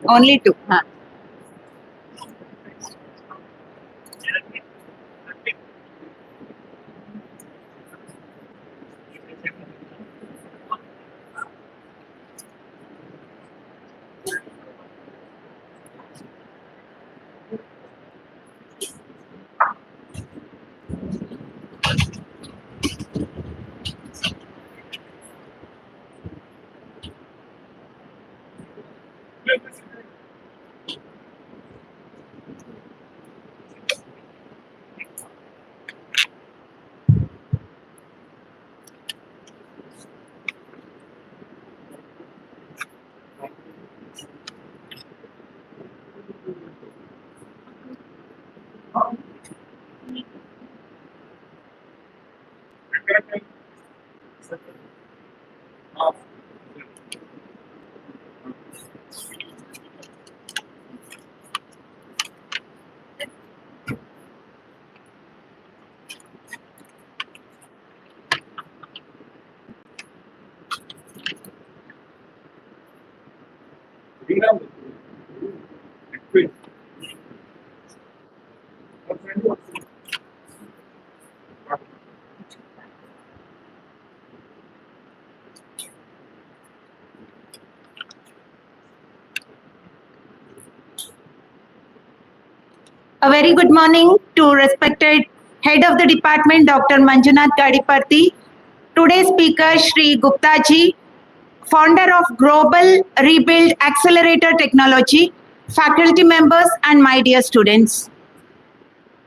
Only two. Huh? A very good morning to respected Head of the Department, Dr. Manjunath Gadiparthi, today's speaker, Shri Gupta ji, founder of Global Rebuild Accelerator Technology, faculty members, and my dear students.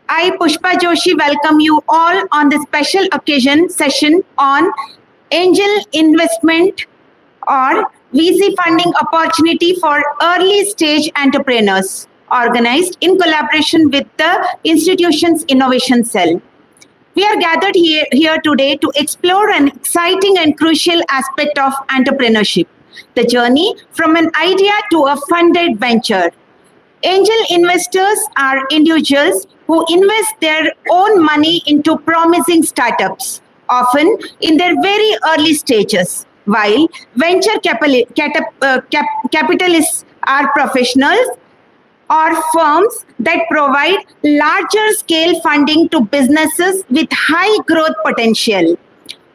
I, Pushpa Joshi, welcome you all on this special occasion session on angel investment or VC funding opportunity for early stage entrepreneurs, organized in collaboration with the institution's innovation cell. We are gathered here today to explore an exciting and crucial aspect of entrepreneurship, the journey from an idea to a funded venture. Angel investors are individuals who invest their own money into promising startups, often in their very early stages, while venture capitalists are professionals or firms that provide larger scale funding to businesses with high growth potential.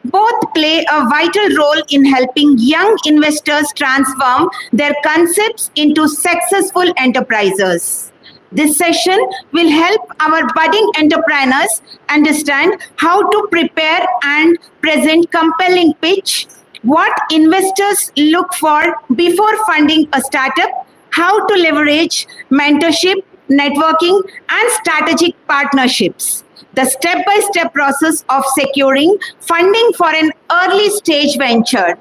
Both play a vital role in helping young investors transform their concepts into successful enterprises. This session will help our budding entrepreneurs understand how to prepare and present compelling pitch, what investors look for before funding a startup, how to leverage mentorship, networking, and strategic partnerships. The step-by-step process of securing funding for an early stage venture.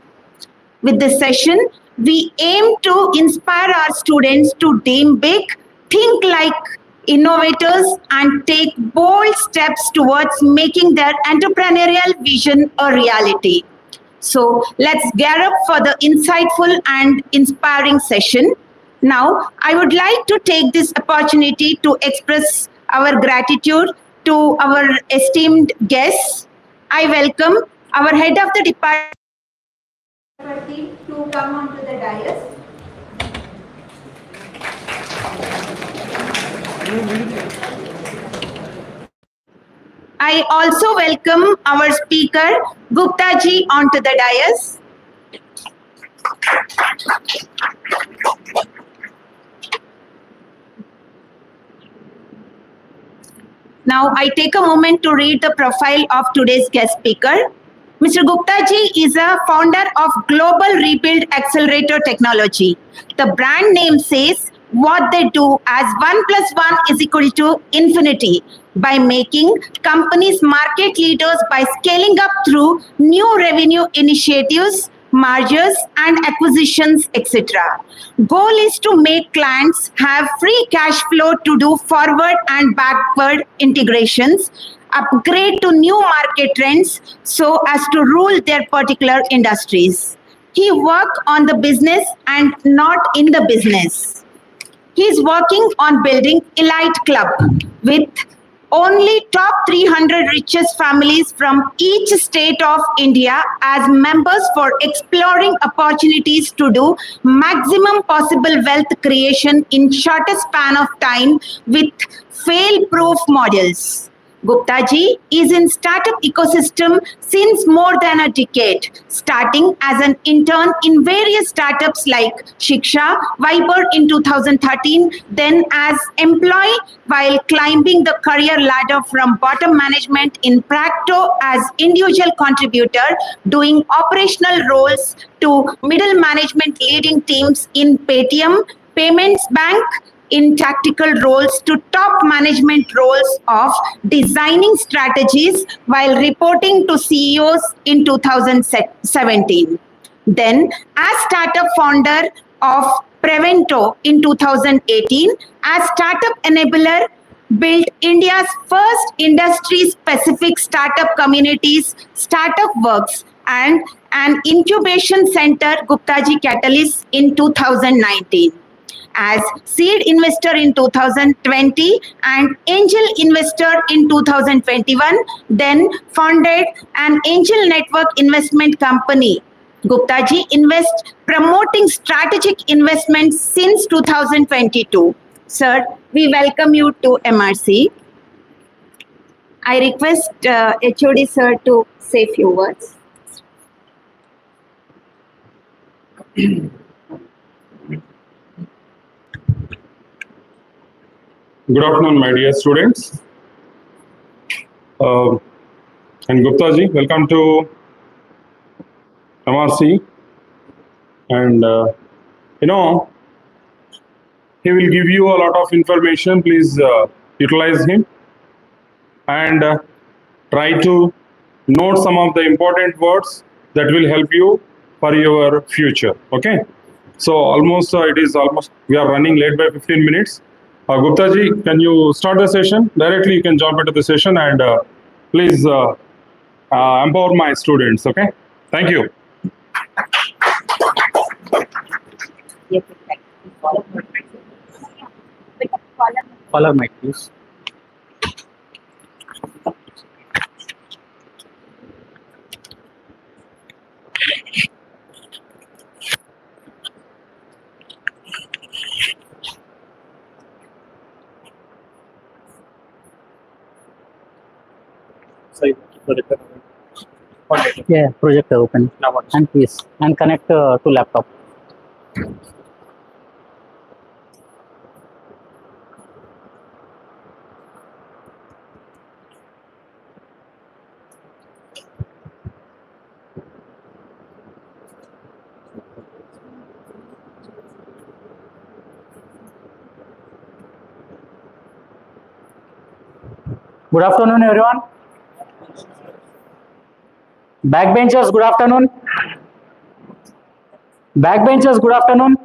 With this session, we aim to inspire our students to dream big, think like innovators, and take bold steps towards making their entrepreneurial vision a reality. So let's gear up for the insightful and inspiring session. Now, I would like to take this opportunity to express our gratitude to our esteemed guests. I welcome our head of the department to come onto the dais. I also welcome our speaker, Gupta ji, onto the dais. Now, I take a moment to read the profile of today's guest speaker. Mr. Gupta ji is a founder of Global Rebuild Accelerator Technology. The brand name says what they do as 1 plus 1 is equal to infinity by making companies market leaders by scaling up through new revenue initiatives, mergers and acquisitions, etc. Goal is to make clients have free cash flow to do forward and backward integrations, upgrade to new market trends so as to rule their particular industries. He worked on the business and not in the business. He is working on building elite club with only top 300 richest families from each state of India as members for exploring opportunities to do maximum possible wealth creation in shortest span of time with fail-proof models. Gupta ji is in startup ecosystem since more than a decade, starting as an intern in various startups like Shiksha, Viber in 2013, then as employee while climbing the career ladder from bottom management in Practo as individual contributor, doing operational roles to middle management leading teams in Paytm, Payments Bank, in tactical roles to top management roles of designing strategies while reporting to CEOs in 2017. Then, as startup founder of Prevento in 2018, as startup enabler, built India's first industry-specific startup communities, Startup Works, and an incubation center, Gupta Ji Catalyst, in 2019. As seed investor in 2020 and angel investor in 2021, then founded an angel network investment company. Gupta ji Invest, promoting strategic investments since 2022. Sir, we welcome you to Mrce. I request HOD sir to say a few words. Good afternoon, my dear students. And Gupta ji, welcome to Mrce. And he will give you a lot of information. Please utilize him and try to note some of the important words that will help you for your future. Okay. So almost we are running late by 15 minutes. Gupta ji, can you start the session? Directly you can jump into the session and please empower my students, okay? Thank you. Follow mic, please. Yeah, projector open. And please, and connect to laptop. Good afternoon, everyone. Backbenchers, good afternoon. Backbenchers, good afternoon.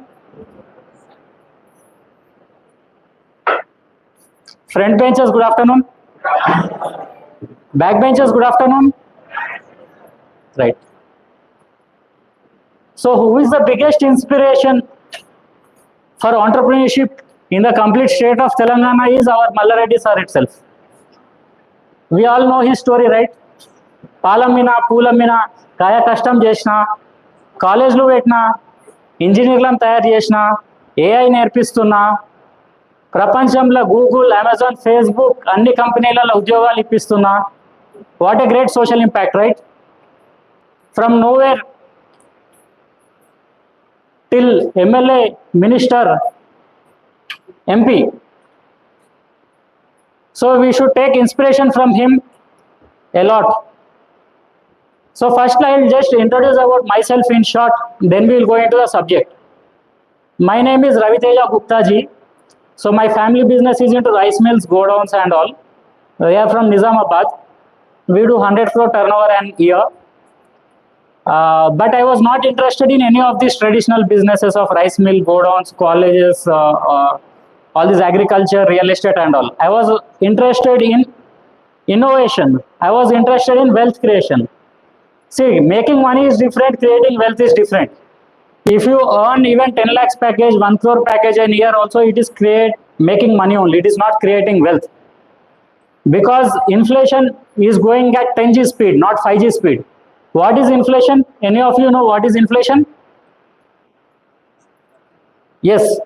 Frontbenchers, good afternoon. Backbenchers, good afternoon. Right. So, who is the biggest inspiration for entrepreneurship in the complete state of Telangana is our Mallareddy sir itself. We all know his story, right? పాలమ్మినా పూలమ్మినా కాయ కష్టం చేసిన కాలేజ్లో పెట్టినా ఇంజనీర్లను తయారు చేసిన AI నేర్పిస్తున్నా ప్రపంచంలో Google Amazon Facebook అన్ని కంపెనీలలో ఉద్యోగాలు ఇప్పిస్తున్నా what a great social impact right from nowhere till MLA minister MP so we should take inspiration from him a lot. So first I will just introduce about myself in short, then we will go into the subject. My name is RAVITEJA Gupta ji. So my family business is into rice mills, godowns and all. We are from Nizamabad. We do 100 crore turnover an year. But I was not interested in any of these traditional businesses of rice mill, godowns, colleges, all this agriculture, real estate and all. I was interested in innovation. I was interested in wealth creation. See, making money is different, creating wealth is different. If you earn even 10 lakhs package, 1 crore package a year also, it is making money only. It is not creating wealth. Because inflation is going at 10G speed, not 5G speed. What is inflation? Any of you know what is inflation? Yes,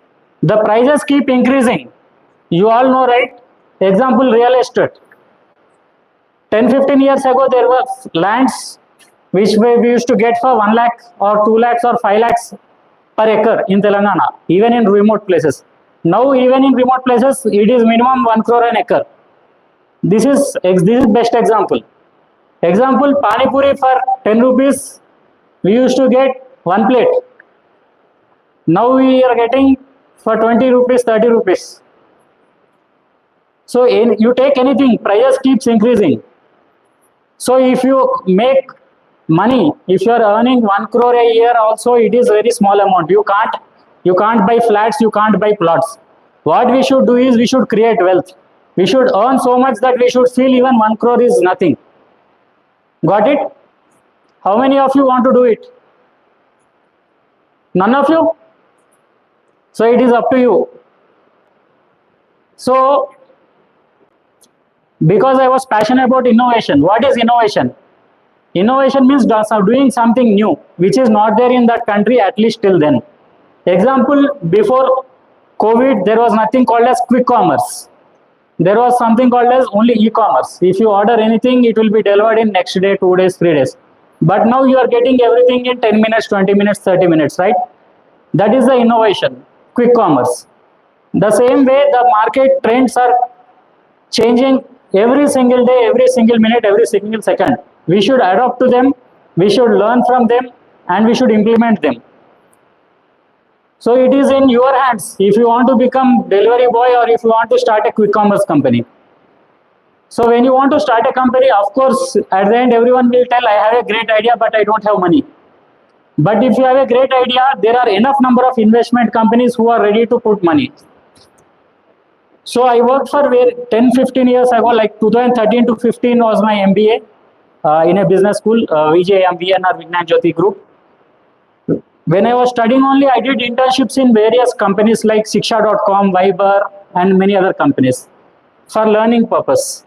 the prices keep increasing. You all know, right? Example, real estate. 10-15 years ago, there were lands which we used to get for 1 lakh or 2 lakhs or 5 lakhs per acre in Telangana, even in remote places. Now, even in remote places, it is minimum 1 crore an acre. This is best example. Example, Pani Puri for 10 rupees, we used to get 1 plate. Now we are getting for 20 rupees, 30 rupees. So you take anything, prices keeps increasing. So if you make money, if you are earning 1 crore a year also, it is very small amount. You can't buy flats, you can't buy plots. What we should do is we should create wealth. We should earn so much that we should feel even 1 crore is nothing. Got it? How many of you want to do it? None of you? So it is up to you. So, because I was passionate about innovation. What is innovation? Innovation means doing something new, which is not there in that country, at least till then. Example, before COVID, there was nothing called as quick commerce. There was something called as only e-commerce. If you order anything, it will be delivered in next day, 2 days, 3 days. But now you are getting everything in 10 minutes, 20 minutes, 30 minutes, right? That is the innovation, quick commerce. The same way the market trends are changing every single day, every single minute, every single second. We should adapt to them, we should learn from them, and we should implement them. So it is in your hands if you want to become delivery boy or if you want to start a quick commerce company. So when you want to start a company, of course, at the end everyone will tell, I have a great idea, but I don't have money. But if you have a great idea, there are enough number of investment companies who are ready to put money. So I worked for 10-15 years ago, like 2013 to 15 was my MBA in a business school, VJM, VNR, Vignan Jyoti Group. When I was studying only, I did internships in various companies like Shiksha.com, Viber, and many other companies for learning purpose.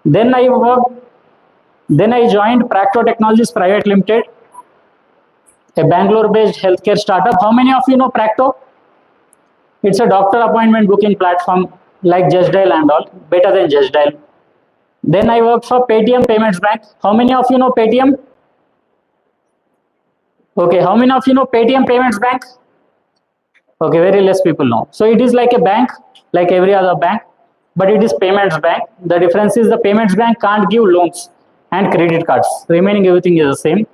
Then I joined Practo Technologies Private Limited, a Bangalore-based healthcare startup. How many of you know Practo? It's a doctor appointment booking platform like Just Dial and all, better than Just Dial. Then I worked for Paytm Payments Bank. How many of you know Paytm? Okay, how many of you know Paytm Payments Bank? Okay, very less people know. So it is like a bank, like every other bank, but it is payments bank. The difference is the payments bank can't give loans and credit cards. Remaining everything is the same.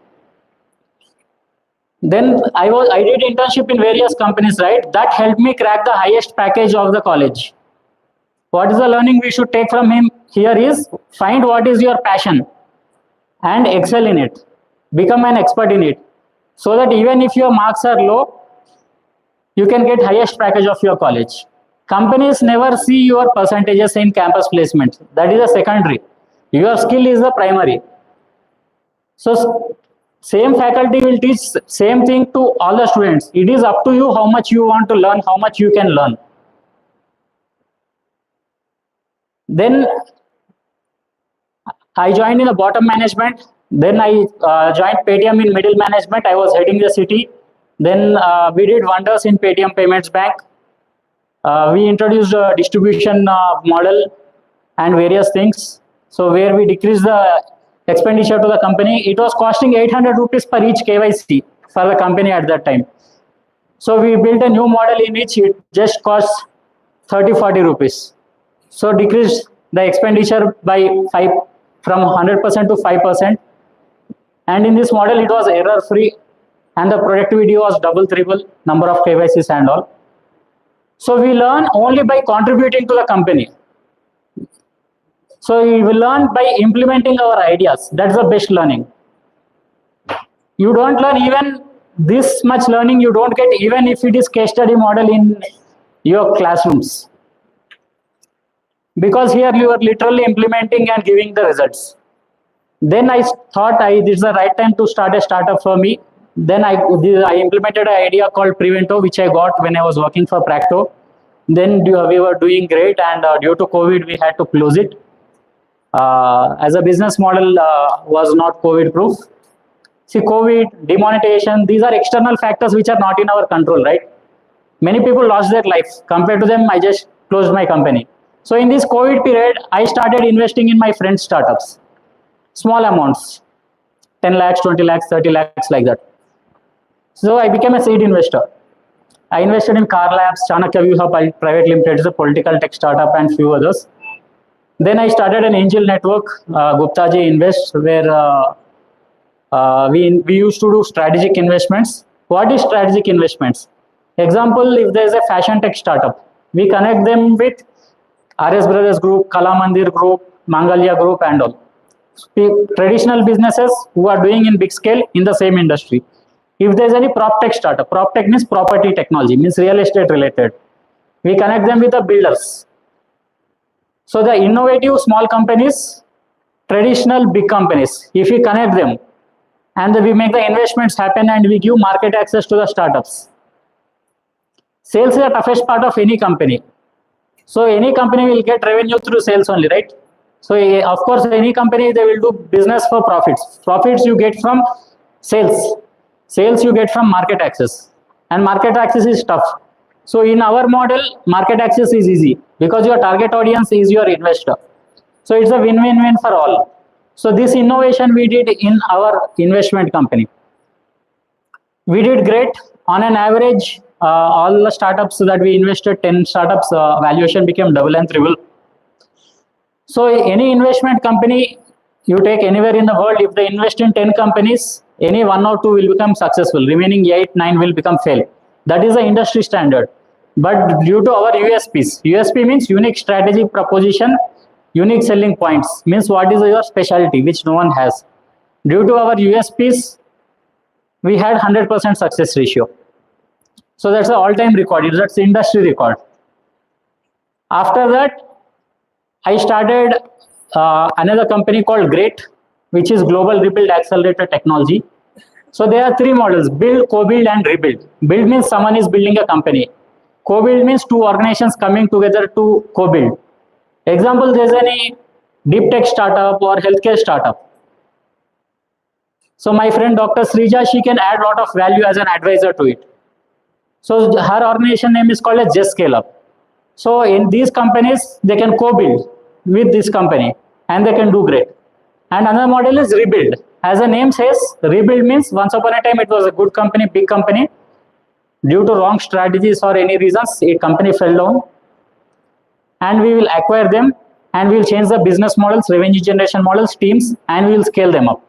Then I did internship in various companies, right? That helped me crack the highest package of the college. What is the learning we should take from him here is find what is your passion and excel in it. Become an expert in it. So that even if your marks are low, you can get highest package of your college. Companies never see your percentages in campus placement. That is a secondary. Your skill is the primary. So same faculty will teach same thing to all the students. It is up to you how much you want to learn, how much you can learn. Then I joined in the bottom management. Then I joined Paytm in middle management. I was heading the city. Then we did wonders in Paytm Payments Bank. We introduced a distribution model and various things. So where we decreased the expenditure to the company, it was costing 800 rupees per each KYC for the company at that time. So we built a new model in which it just costs 30-40 rupees. So decreased the expenditure by 5 from 100% to 5%. And in this model, it was error free. and the productivity was double, triple, number of KYCs and all. So we learn only by contributing to the company. So we will learn by implementing our ideas. That's the best learning. You don't learn even this much learning, you don't get even if it is case study model in your classrooms. Because here you are literally implementing and giving the results. Then I thought this is the right time to start a startup for me. Then I implemented an idea called Prevento, which I got when I was working for Practo. Then we were doing great, and due to COVID, we had to close it. As a business model was not COVID proof. See, COVID, demonetization, these are external factors which are not in our control, right? Many people lost their life. Compared to them, I just closed my company. So in this COVID period, I started investing in my friends' startups. Small amounts, 10 lakhs, 20 lakhs, 30 lakhs, like that. So I became a seed investor. I invested in Car Labs, Chanakya Vyuha Private Limited, is a political tech startup, and few others. Then I started an angel network, GUPTA Invest, where we used to do strategic investments. What is strategic investments? Example, if there is a fashion tech startup, we connect them with RS Brothers Group, Kalamandir Group, Mangalya Group, and all. Traditional businesses who are doing in big scale in the same industry. If there is any prop tech startup, prop tech means property technology, means real estate related. We connect them with the builders. So the innovative small companies, traditional big companies, if we connect them and we make the investments happen and we give market access to the startups. Sales is the toughest part of any company. So any company will get revenue through sales only, right? So of course, any company, they will do business for profits. Profits you get from sales. Sales you get from market access. And market access is tough. So in our model, market access is easy because your target audience is your investor. So it's a win-win-win for all. So this innovation we did in our investment company. We did great. On an average, all the startups that we invested, 10 startups, valuation became double and triple. So any investment company you take anywhere in the world, if they invest in 10 companies, any 1 or 2 will become successful. Remaining 8, 9 will become fail. That is the industry standard. But due to our USPs, USP means unique strategy proposition, unique selling points, means what is your specialty, which no one has. Due to our USPs, we had 100% success ratio. So that's the all-time record. That's the industry record. After that, I started another company called GREAT, which is Global Rebuild Accelerator Technology. So there are 3 models: build, co-build, and rebuild. Build means someone is building a company. Co-build means 2 organizations coming together to co-build. Example, there's any deep tech startup or healthcare startup. So my friend Dr. Srija, she can add a lot of value as an advisor to it. So her organization name is called as Just Scale Up. So in these companies, they can co-build with this company and they can do great. And another model is rebuild. As the name says, rebuild means once upon a time it was a good company, big company. Due to wrong strategies or any reasons, a company fell down. And we will acquire them and we will change the business models, revenue generation models, teams, and we will scale them up.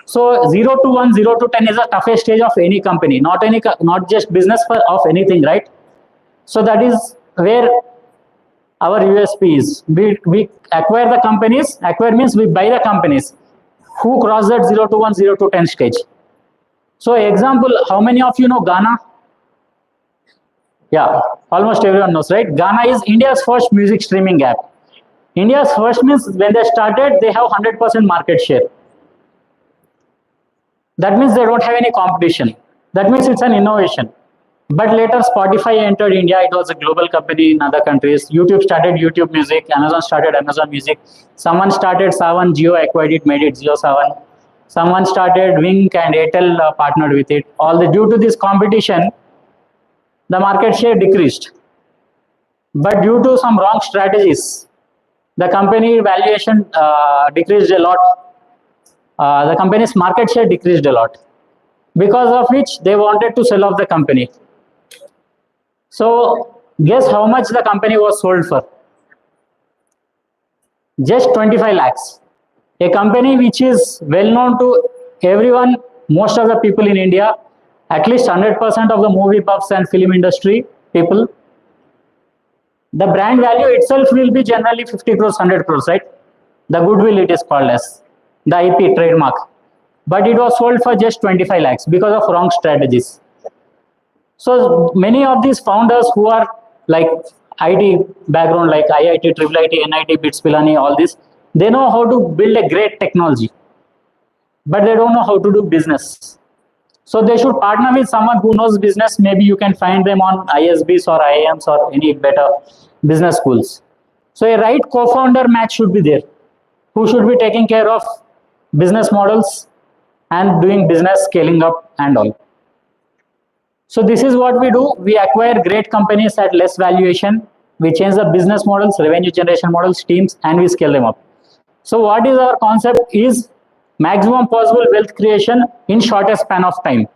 So 0 to 1, 0 to 10 is the toughest stage of any company, not just business of anything, right? So that is where our USP is. We acquire the companies. Acquire means we buy the companies who cross that 0 to 1, 0 to 10 stage. So example, how many of you know Ghana? Yeah, almost everyone knows, right? Ghana is India's first music streaming app. India's first means when they started, they have 100% market share. That means they don't have any competition. That means it's an innovation. But later Spotify entered India. It was a global company in other countries. YouTube started YouTube Music. Amazon started Amazon Music. Someone started Savan. Jio acquired it, made it Jio Savan. Someone started Wink and Airtel partnered with it. Due to this competition, the market share decreased. But due to some wrong strategies, the company valuation decreased a lot. The company's market share decreased a lot, because of which they wanted to sell off the company. So guess how much the company was sold for? Just 25 lakhs. A company which is well known to everyone, most of the people in India, at least 100% of the movie buffs and film industry people, the brand value itself will be generally 50 crores, 100 crores, right? The goodwill it is called as, the IP trademark. But it was sold for just 25 lakhs because of wrong strategies. So many of these founders who are like IT background, like IIT, IIIT, NIT, BITS, Pilani, all this, they know how to build a great technology, but they don't know how to do business. So they should partner with someone who knows business. Maybe you can find them on ISBs or IIMs or any better business schools. So a right co-founder match should be there, who should be taking care of business models and doing business scaling up and all. So this is what we do. We acquire great companies at less valuation. We change the business models, revenue generation models, teams, and we scale them up. So what is our concept is maximum possible wealth creation in shortest span of time.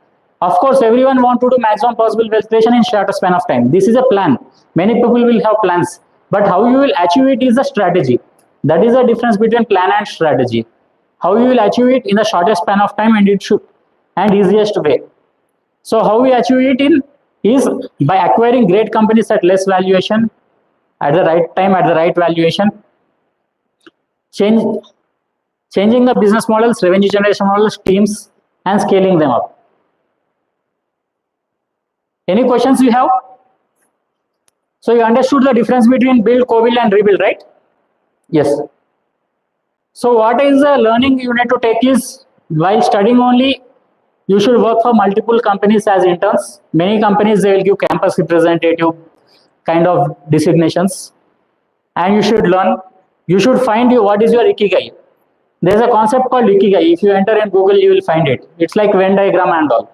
Of course, everyone want to do maximum possible wealth creation in shortest span of time. This is a plan. Many people will have plans, but how you will achieve it is a strategy. That is the difference between plan and strategy. How you will achieve it in the shortest span of time and easiest way. So how we achieve it is by acquiring great companies at less valuation, at the right time, at the right valuation, changing the business models, revenue generation models, teams, and scaling them up. Any questions you have? So you understood the difference between build, co-build, and rebuild, right? Yes. So what is the learning you need to take is, while studying only, you should work for multiple companies as interns. Many companies, they will give campus representative kind of designations. And you should learn, you should find what is your ikigai. There's a concept called ikigai. If you enter in Google, you will find it. It's like Venn diagram and all.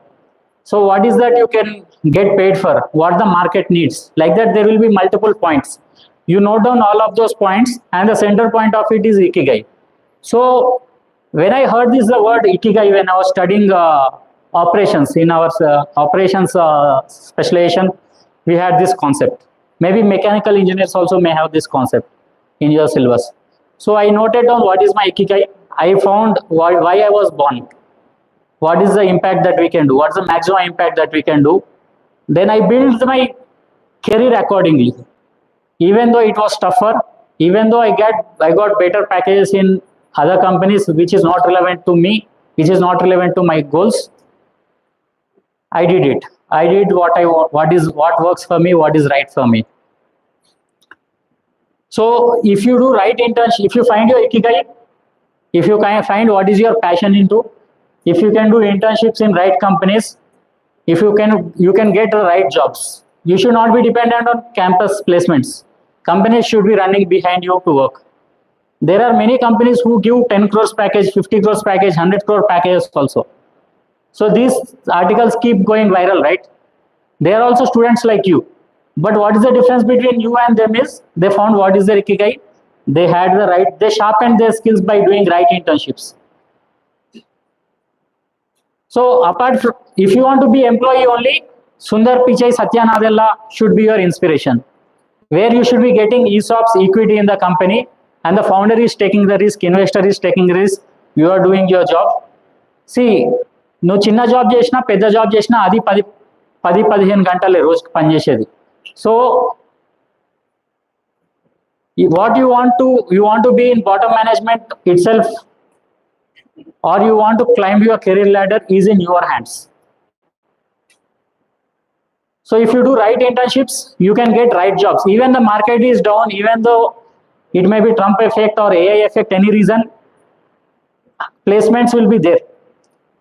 So what is that you can get paid for? What the market needs? Like that, there will be multiple points. You note down all of those points, and the center point of it is ikigai. So when I heard this the word ikigai when I was studying operations in our operations specialization, we had this concept. Maybe mechanical engineers also may have this concept in your syllabus. So I noted down what is my ikigai. I found why I was born. What is the impact that we can do? What's the maximum impact that we can do? Then I built my career accordingly. Even though it was tougher, even though I got better packages in other companies which is not relevant to me, which is not relevant to my goals, I did it. I did what works for me, what is right for me. So if you do right internship, if you find your ikigai, if you can find what is your passion into, if you can do internships in right companies, if you can get the right jobs. You should not be dependent on campus placements. Companies should be running behind you to work. There are many companies who give 10 crores package, 50 crores package, 100 crore packages also. So these articles keep going viral, right? They are also students like you. But what is the difference between you and them is they found what is their ikigai. They had the right, they sharpened their skills by doing right internships. So apart from, if you want to be employee only, Sundar Pichai, Satya Nadella should be your inspiration. Where you should be getting ESOPs, equity in the company, and the founder is taking the risk, investor is taking risk, you are doing your job. See, no chinna job chesina, pedda job chesina, adi 10-15 gantale రోజుకి పనిచేసేది. So what you want to be in bottom management itself, or you want to climb your career ladder, is in your hands. So if you do right internships, you can get right jobs. Even the market is down, even though it may be Trump effect or AI effect, any reason, placements will be there.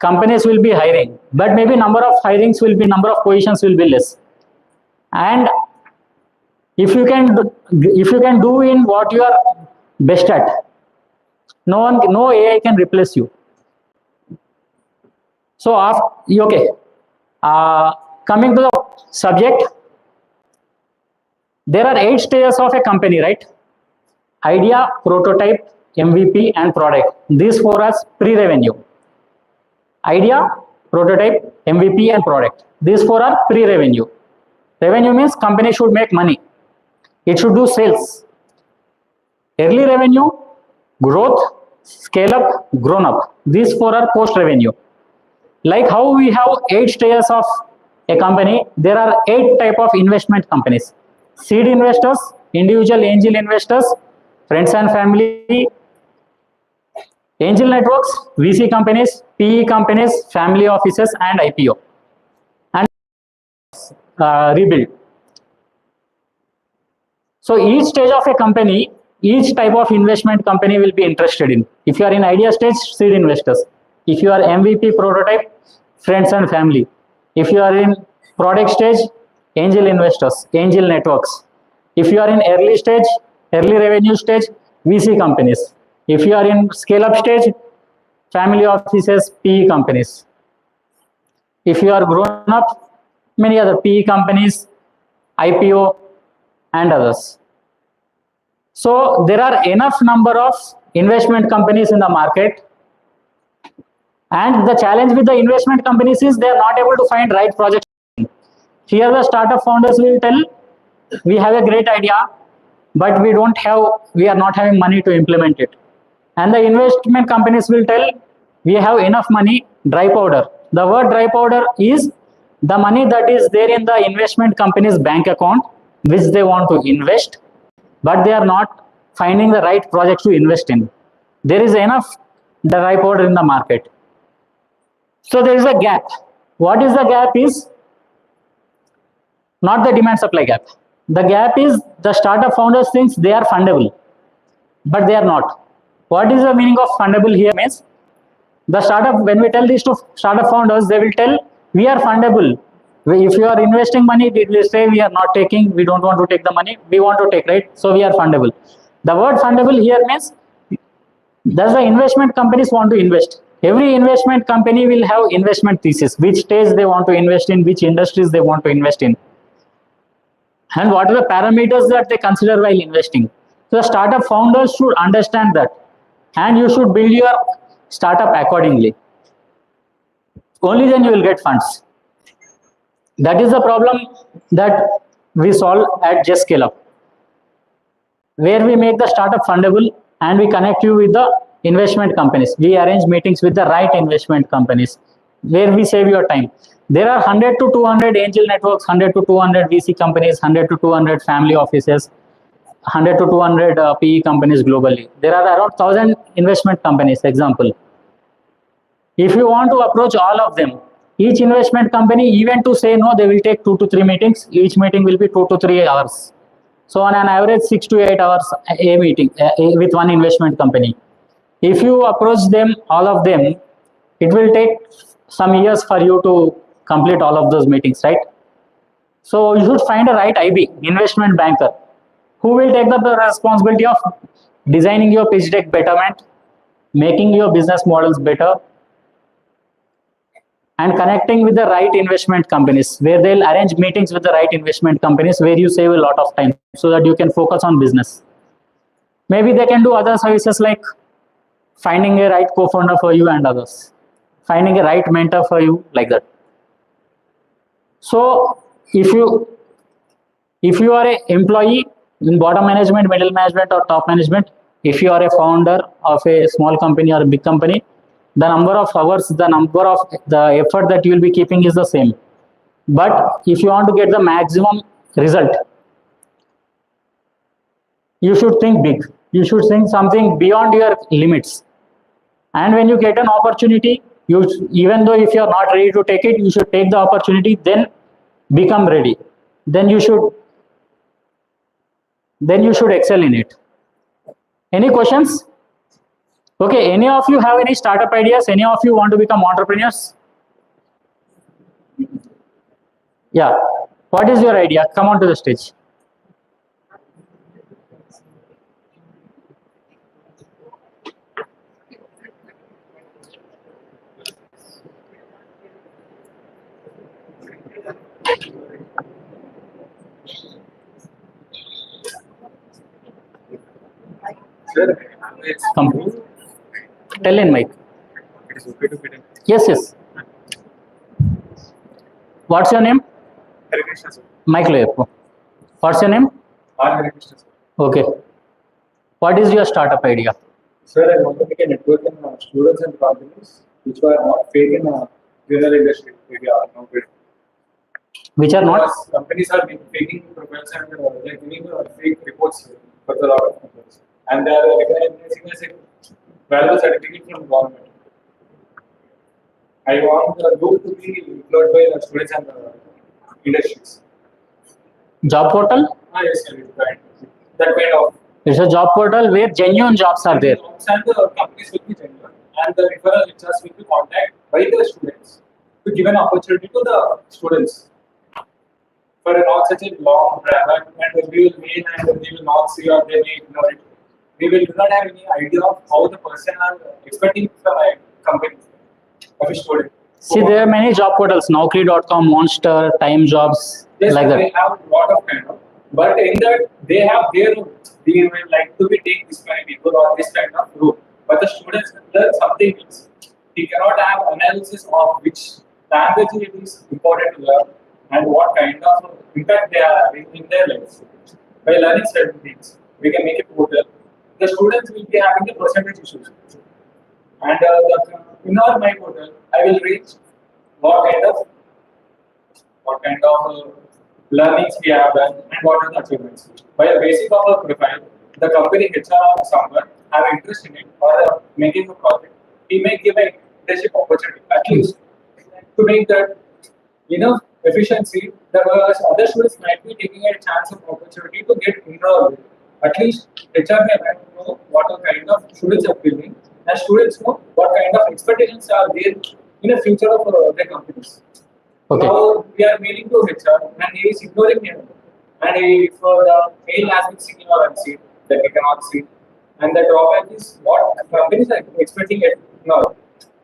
Companies will be hiring, but maybe number of positions will be less. And if you can do in what you are best at, no AI can replace you. So okay, coming to the subject, there are 8 stages of a company, right? Idea, prototype, MVP, and product. These 4 are pre-revenue. Idea, prototype, MVP, and product. These 4 are pre-revenue. Revenue means company should make money. It should do sales. Early revenue, growth, scale up, grown up. These 4 are post revenue. Like how we have 8 stages of a company, there are 8 type of investment companies. Seed investors, individual angel investors, friends and family, angel networks, VC companies, PE companies, family offices, and IPO. And rebuild. So each stage of a company, each type of investment company will be interested in. If you are in idea stage, seed investors. If you are MVP prototype, friends and family. If you are in product stage, angel investors, angel networks. If you are in early stage, early revenue stage, VC companies. If you are in scale up stage, family offices, PE companies. If you are grown up, many other PE companies, IPO, and others. So there are enough number of investment companies in the market, and the challenge with the investment companies is they are not able to find right projects. Here the startup founders will tell, we have a great idea, but we are not having money to implement it. And the investment companies will tell, we have enough money, dry powder. The word dry powder is the money that is there in the investment company's bank account, which they want to invest, but they are not finding the right projects to invest in. There is enough dry powder in the market. So there is a gap. What is the gap is not the demand supply gap. The gap is the startup founders think they are fundable, but they are not. What is the meaning of fundable here means? The startup, when we tell this to startup founders, they will tell, we are fundable. If you are investing money, they will say, we are not taking, we don't want to take the money, we want to take, right? So we are fundable. The word fundable here means, does the investment companies want to invest? Every investment company will have investment thesis, which stage they want to invest in, which industries they want to invest in, and what are the parameters that they consider while investing. So the startup founders should understand that, and you should build your startup accordingly. Only then you will get funds. That is the problem that we solve at Just Scale Up, where we make the startup fundable and we connect you with the investment companies. We arrange meetings with the right investment companies where we save your time. There are 100 to 200 angel networks, 100 to 200 VC companies, 100 to 200 family offices, 100 to 200 PE companies globally. There are around 1,000 investment companies, example. If you want to approach all of them, each investment company, even to say no, they will take 2 to 3 meetings. Each meeting will be 2 to 3 hours. So on an average, 6 to 8 hours a meeting with one investment company. If you approach them, all of them, it will take some years for you to complete all of those meetings, right? So you should find a right IB, investment banker, who will take the responsibility of designing your pitch deck betterment, making your business models better, and connecting with the right investment companies, where they'll arrange meetings with the right investment companies where you save a lot of time so that you can focus on business. Maybe they can do other services like finding a right co-founder for you and others, finding a right mentor for you, like that. So if you are an employee in bottom management, middle management, or top management, if you are a founder of a small company or a big company, the number of hours, the effort that you will be keeping is the same. But if you want to get the maximum result, you should think big. You should think something beyond your limits. And when you get an opportunity, even though if you are not ready to take it, you should take the opportunity, then become ready. Then you should excel in it. Any questions? Okay, any of you have any startup ideas? Any of you want to become entrepreneurs? Yeah. What is your idea? Come on to the stage. Come. Tell in mic. It is okay to fit in. Yes, yes. What's your name? Hare Krishna, sir. Mic lo. What's your name? Hare Krishna, sir. Okay. What is your startup idea? Sir, I want to make a network in students and companies which are not failing general industry area now. which are not. Because companies are making profiles and they're giving fake reports for the lot of companies. And they are recognizing as a valuable certificate from government. I want the group to be employed by the students and industries. Job portal? Yes, sir, it's right. That kind of. It's a job portal where genuine jobs are there. And the companies will be genuine, and the referral HRs will be contacted by the students to give an opportunity to the students for not such a long drive, and we will mail and we will not see or they may ignore it. We will do not have any idea of how the person are expecting from a company of a student. See, there are many job portals, Naukri.com, Monster, Time Jobs, Yes, like they that. have a lot of kind of, but in that they have their own. They will like to be take this many people or this kind of group. But the students learn something else. He cannot have analysis of which language it is important to learn and what kind of impact they are in their lives. By learning certain things, we can make a portal. The students will be having the percentage issues. And in our my portal, I will reach what kind of learnings we have done and what are the achievements. By the basic of a profile, the company HR or someone have interest in it or making a project, he may give an internship opportunity at least to make that enough efficiency that other students might be taking a chance of opportunity to get involved. At least HR may know what kind of students are building and students know what kind of expectations are there in the future of their companies. Okay. Now we are mailing to HR and he is ignoring him. And if the mail has been seen or unseen, that we cannot see. And the drawback is what companies are expecting it now.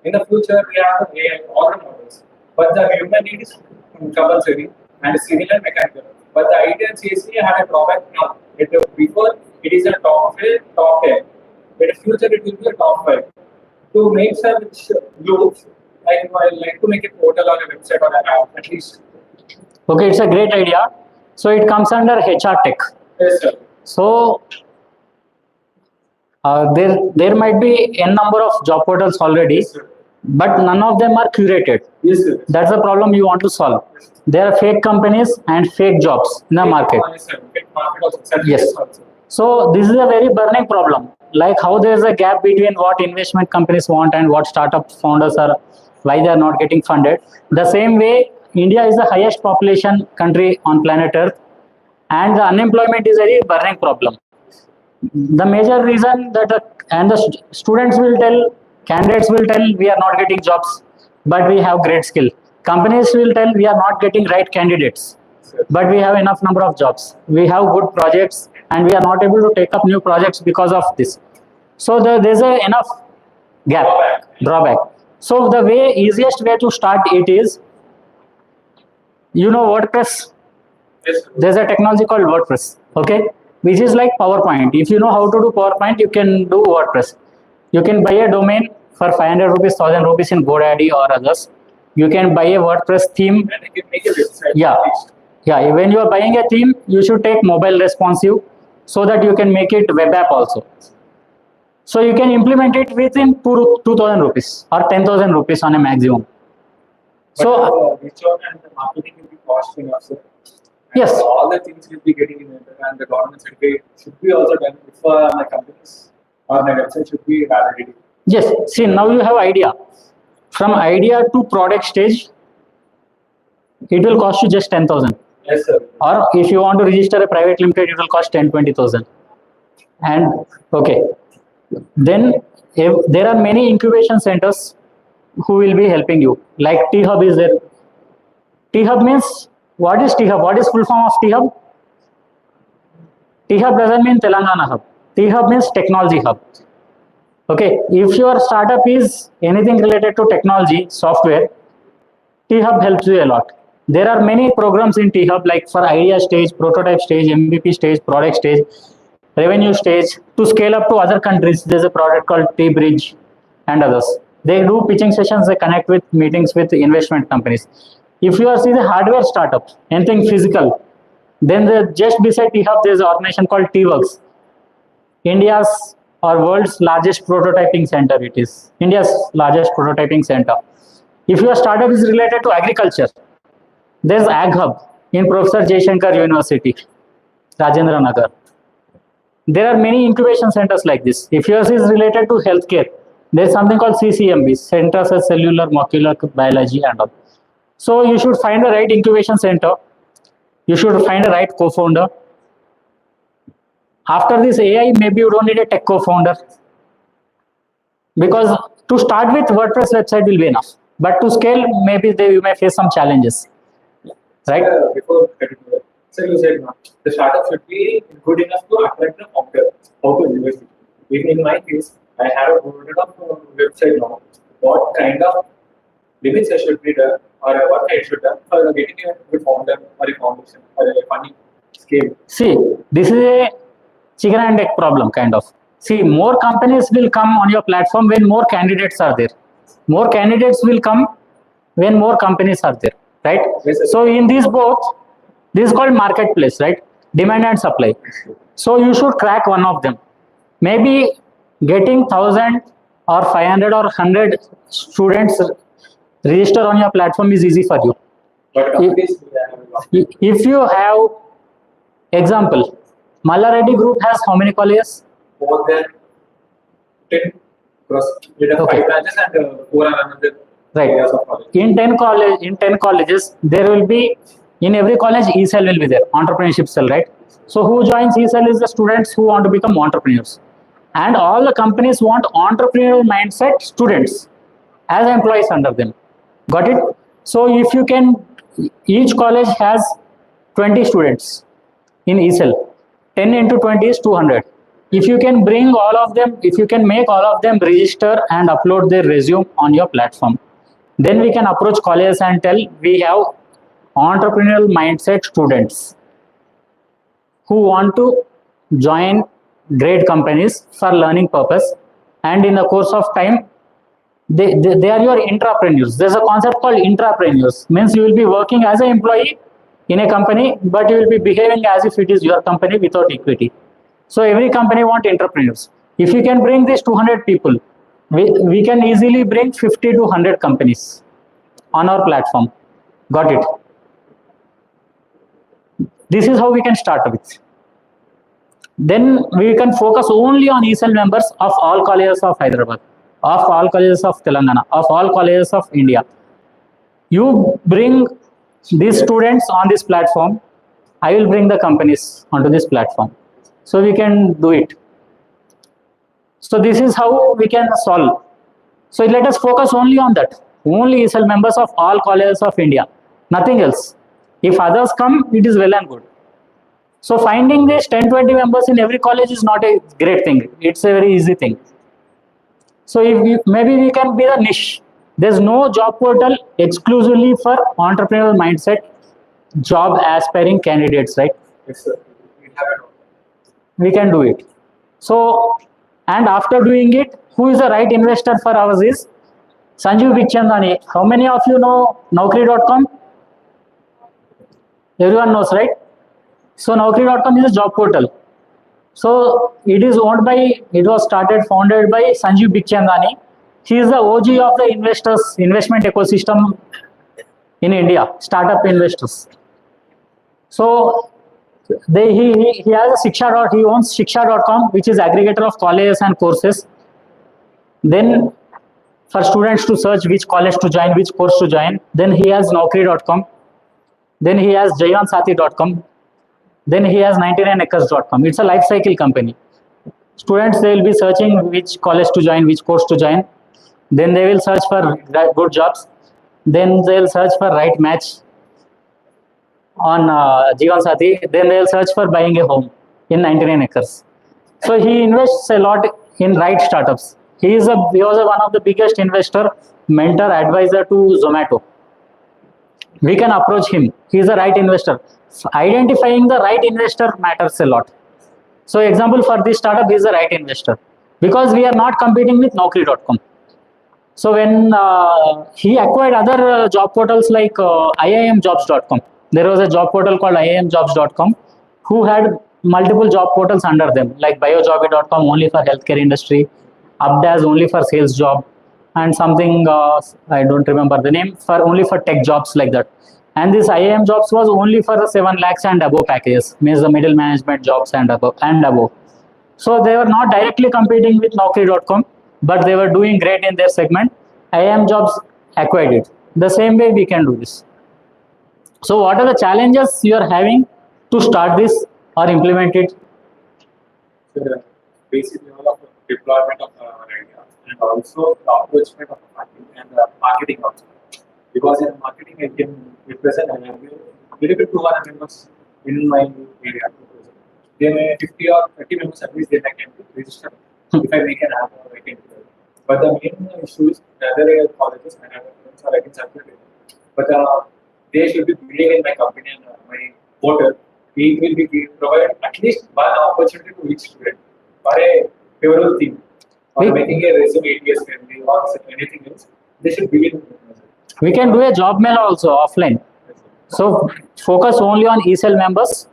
In the future, we have AI, all the models. But the human need is compulsory and civil and mechanical. But the IT and CSE have a drawback now. Before, it is a top 10. In the future, it will be a top 5. To make such loops, I like to make a portal or a website or an app at least. Okay, it's a great idea. So it comes under HR Tech. Yes, sir. So there might be n number of job portals already, Yes, sir. but none of them are curated. Yes, sir. That's the problem you want to solve. There are fake companies and fake jobs in the market. Yes, sir. Market also. Yes. Also. So this is a very burning problem. Like how there is a gap between what investment companies want and what startup founders are, why they are not getting funded. The same way, India is the highest population country on planet Earth, and the unemployment is a very burning problem. The major reason that the students will tell, candidates will tell, we are not getting jobs, but we have great skill. Companies will tell we are not getting right candidates, but we have enough number of jobs. We have good projects, and we are not able to take up new projects because of this. So there's a enough gap, drawback. So the easiest way to start it is, you know, WordPress. Yes, sir. There's a technology called WordPress, okay, which is like PowerPoint. If you know how to do PowerPoint, you can do WordPress. You can buy a domain for 500 rupees, 1000 rupees in GoDaddy or others. You can buy a WordPress theme. And you can make a website. Yeah. At least. Yeah, when you are buying a theme, you should take mobile responsive so that you can make it web app also. So you can implement it within 2000 rupees or 10,000 rupees on a maximum. But So reach out and the marketing will be costly also. And Yes. All the things will be getting in it, and the government should be also done if my companies or my website should be validated. yes, see, now you have idea. From idea to product stage, it will cost you just 10,000. Yes, sir. Or if you want to register a private limited, it will cost 10-20,000. And okay, then if there are many incubation centers who will be helping you. Like T-Hub is there. T-Hub means, what is T-Hub? What is full form of T-Hub? T-Hub doesn't mean Telangana Hub. T-Hub means technology hub. Okay, if your startup is anything related to technology, software, T-Hub helps you a lot. There are many programs in T-Hub, like for idea stage, prototype stage, MVP stage, product stage, revenue stage. To scale up to other countries, there's a product called T-Bridge and others. They do pitching sessions, they connect with meetings with investment companies. If you are see the hardware startup, anything physical, then just beside T-Hub, there's an organization called T-Works. India's or world's largest prototyping center it is. India's largest prototyping center. If your startup is related to agriculture, there's Ag Hub in Professor Jaishankar University, Rajendra Nagar. There are many incubation centers like this. If yours is related to healthcare, there's something called CCMB, Centers of Cellular Molecular Biology and all. So you should find the right incubation center. You should find the right co-founder. After this AI, maybe you don't need a tech co-founder. Because to start with, WordPress website will be enough. But to scale, maybe you may face some challenges. Right? Before so you said the startup should be good enough to attract the founder out of university. In my case, I have a website now. What kind of limits I should be done, or what I should done for getting a good founder or a foundation or a funding scale? See, this is a chicken and egg problem kind of. See, more companies will come on your platform when more candidates are there. More candidates will come when more companies are there, right? Yes, so in these both, this is called marketplace, right? Demand and supply. So you should crack one of them. Maybe getting 1,000 or 500 or 100 students register on your platform is easy for you. But If you have, example, Mallareddy Group has how many colleges? more than 10 with Okay. 5 branches and 4 are another Right. areas of college. In 10 colleges, there will be, in every college, e-cell will be there, entrepreneurship cell, right? So who joins e-cell is the students who want to become entrepreneurs. And all the companies want entrepreneurial mindset students as employees under them. Got it? So if you can, each college has 20 students in e-cell. 10 into 20 is 200. If you can bring all of them, if you can make all of them register and upload their resume on your platform, then we can approach colleges and tell we have entrepreneurial mindset students who want to join great companies for learning purpose, and in the course of time they are your intrapreneurs. There's a concept called intrapreneurs, means you will be working as an employee in a company, but you will be behaving as if it is your company without equity. So every company wants entrepreneurs. If you can bring these 200 people, we can easily bring 50 to 100 companies on our platform. Got it? This is how we can start with. Then we can focus only on e-cell members of all colleges of Hyderabad, of all colleges of Telangana, of all colleges of India. You bring these students on this platform, I will bring the companies onto this platform. So we can do it. So this is how we can solve. So let us focus only on that. Only e-cell members of all colleges of India, nothing else. If others come, it is well and good. So finding these 10-20 members in every college is not a great thing. It's a very easy thing. So if maybe we can be the niche. There's no job portal exclusively for entrepreneurial mindset, job aspiring candidates, right? Yes, sir. We have it. We can do it. So, and after doing it, who is the right investor for ours is Sanjeev Bikhchandani. How many of you know Naukri.com? Everyone knows, right? So Naukri.com is a job portal. So it is owned by, it was founded by Sanjeev Bikhchandani. He is the OG of the investment ecosystem in India, startup investors. So he has a he owns Shiksha.com, which is aggregator of colleges and courses. Then for students to search which college to join, which course to join. Then he has Naukri.com. Then he has Jayansati.com. Then he has 99acres.com. It's a life cycle company. Students, they will be searching which college to join, which course to join. Then they will search for good jobs. Then they will search for right match on Jayansati. Then they will search for buying a home in 99 acres. So he invests a lot in right startups. He was one of the biggest investor, mentor, advisor to Zomato. We can approach him. He is the right investor. Identifying the right investor matters a lot. So example for this startup, he is the right investor because we are not competing with Naukri.com. So when he acquired other job portals like IIMjobs.com, there was a job portal called IIMjobs.com who had multiple job portals under them like Biojoby.com only for healthcare industry, Updaz only for sales job, and something, I don't remember the name, for only for tech jobs like that. And this IIM jobs was only for the 7 lakhs and above packages, means the middle management jobs and above. So they were not directly competing with Naukri.com, but they were doing great in their segment. IIM jobs acquired it. The same way we can do this. So what are the challenges you are having to start this or implement it? Basically, all of the deployment of idea and also the approachment of marketing and marketing also. Because in marketing, I can represent and I have a little bit 200 members in my area. They may 50 or 30 members at least, then I can register if I make an app or I can do it. But the main issue is the other colleges and other friends or I can circulate. But they should be believing in my company and my portal. We will be provided at least one opportunity to each student for a favorable thing. Or making a resume ATS friendly or anything else, they should believe in it. We can do a job mail also offline. So focus only on ECEL members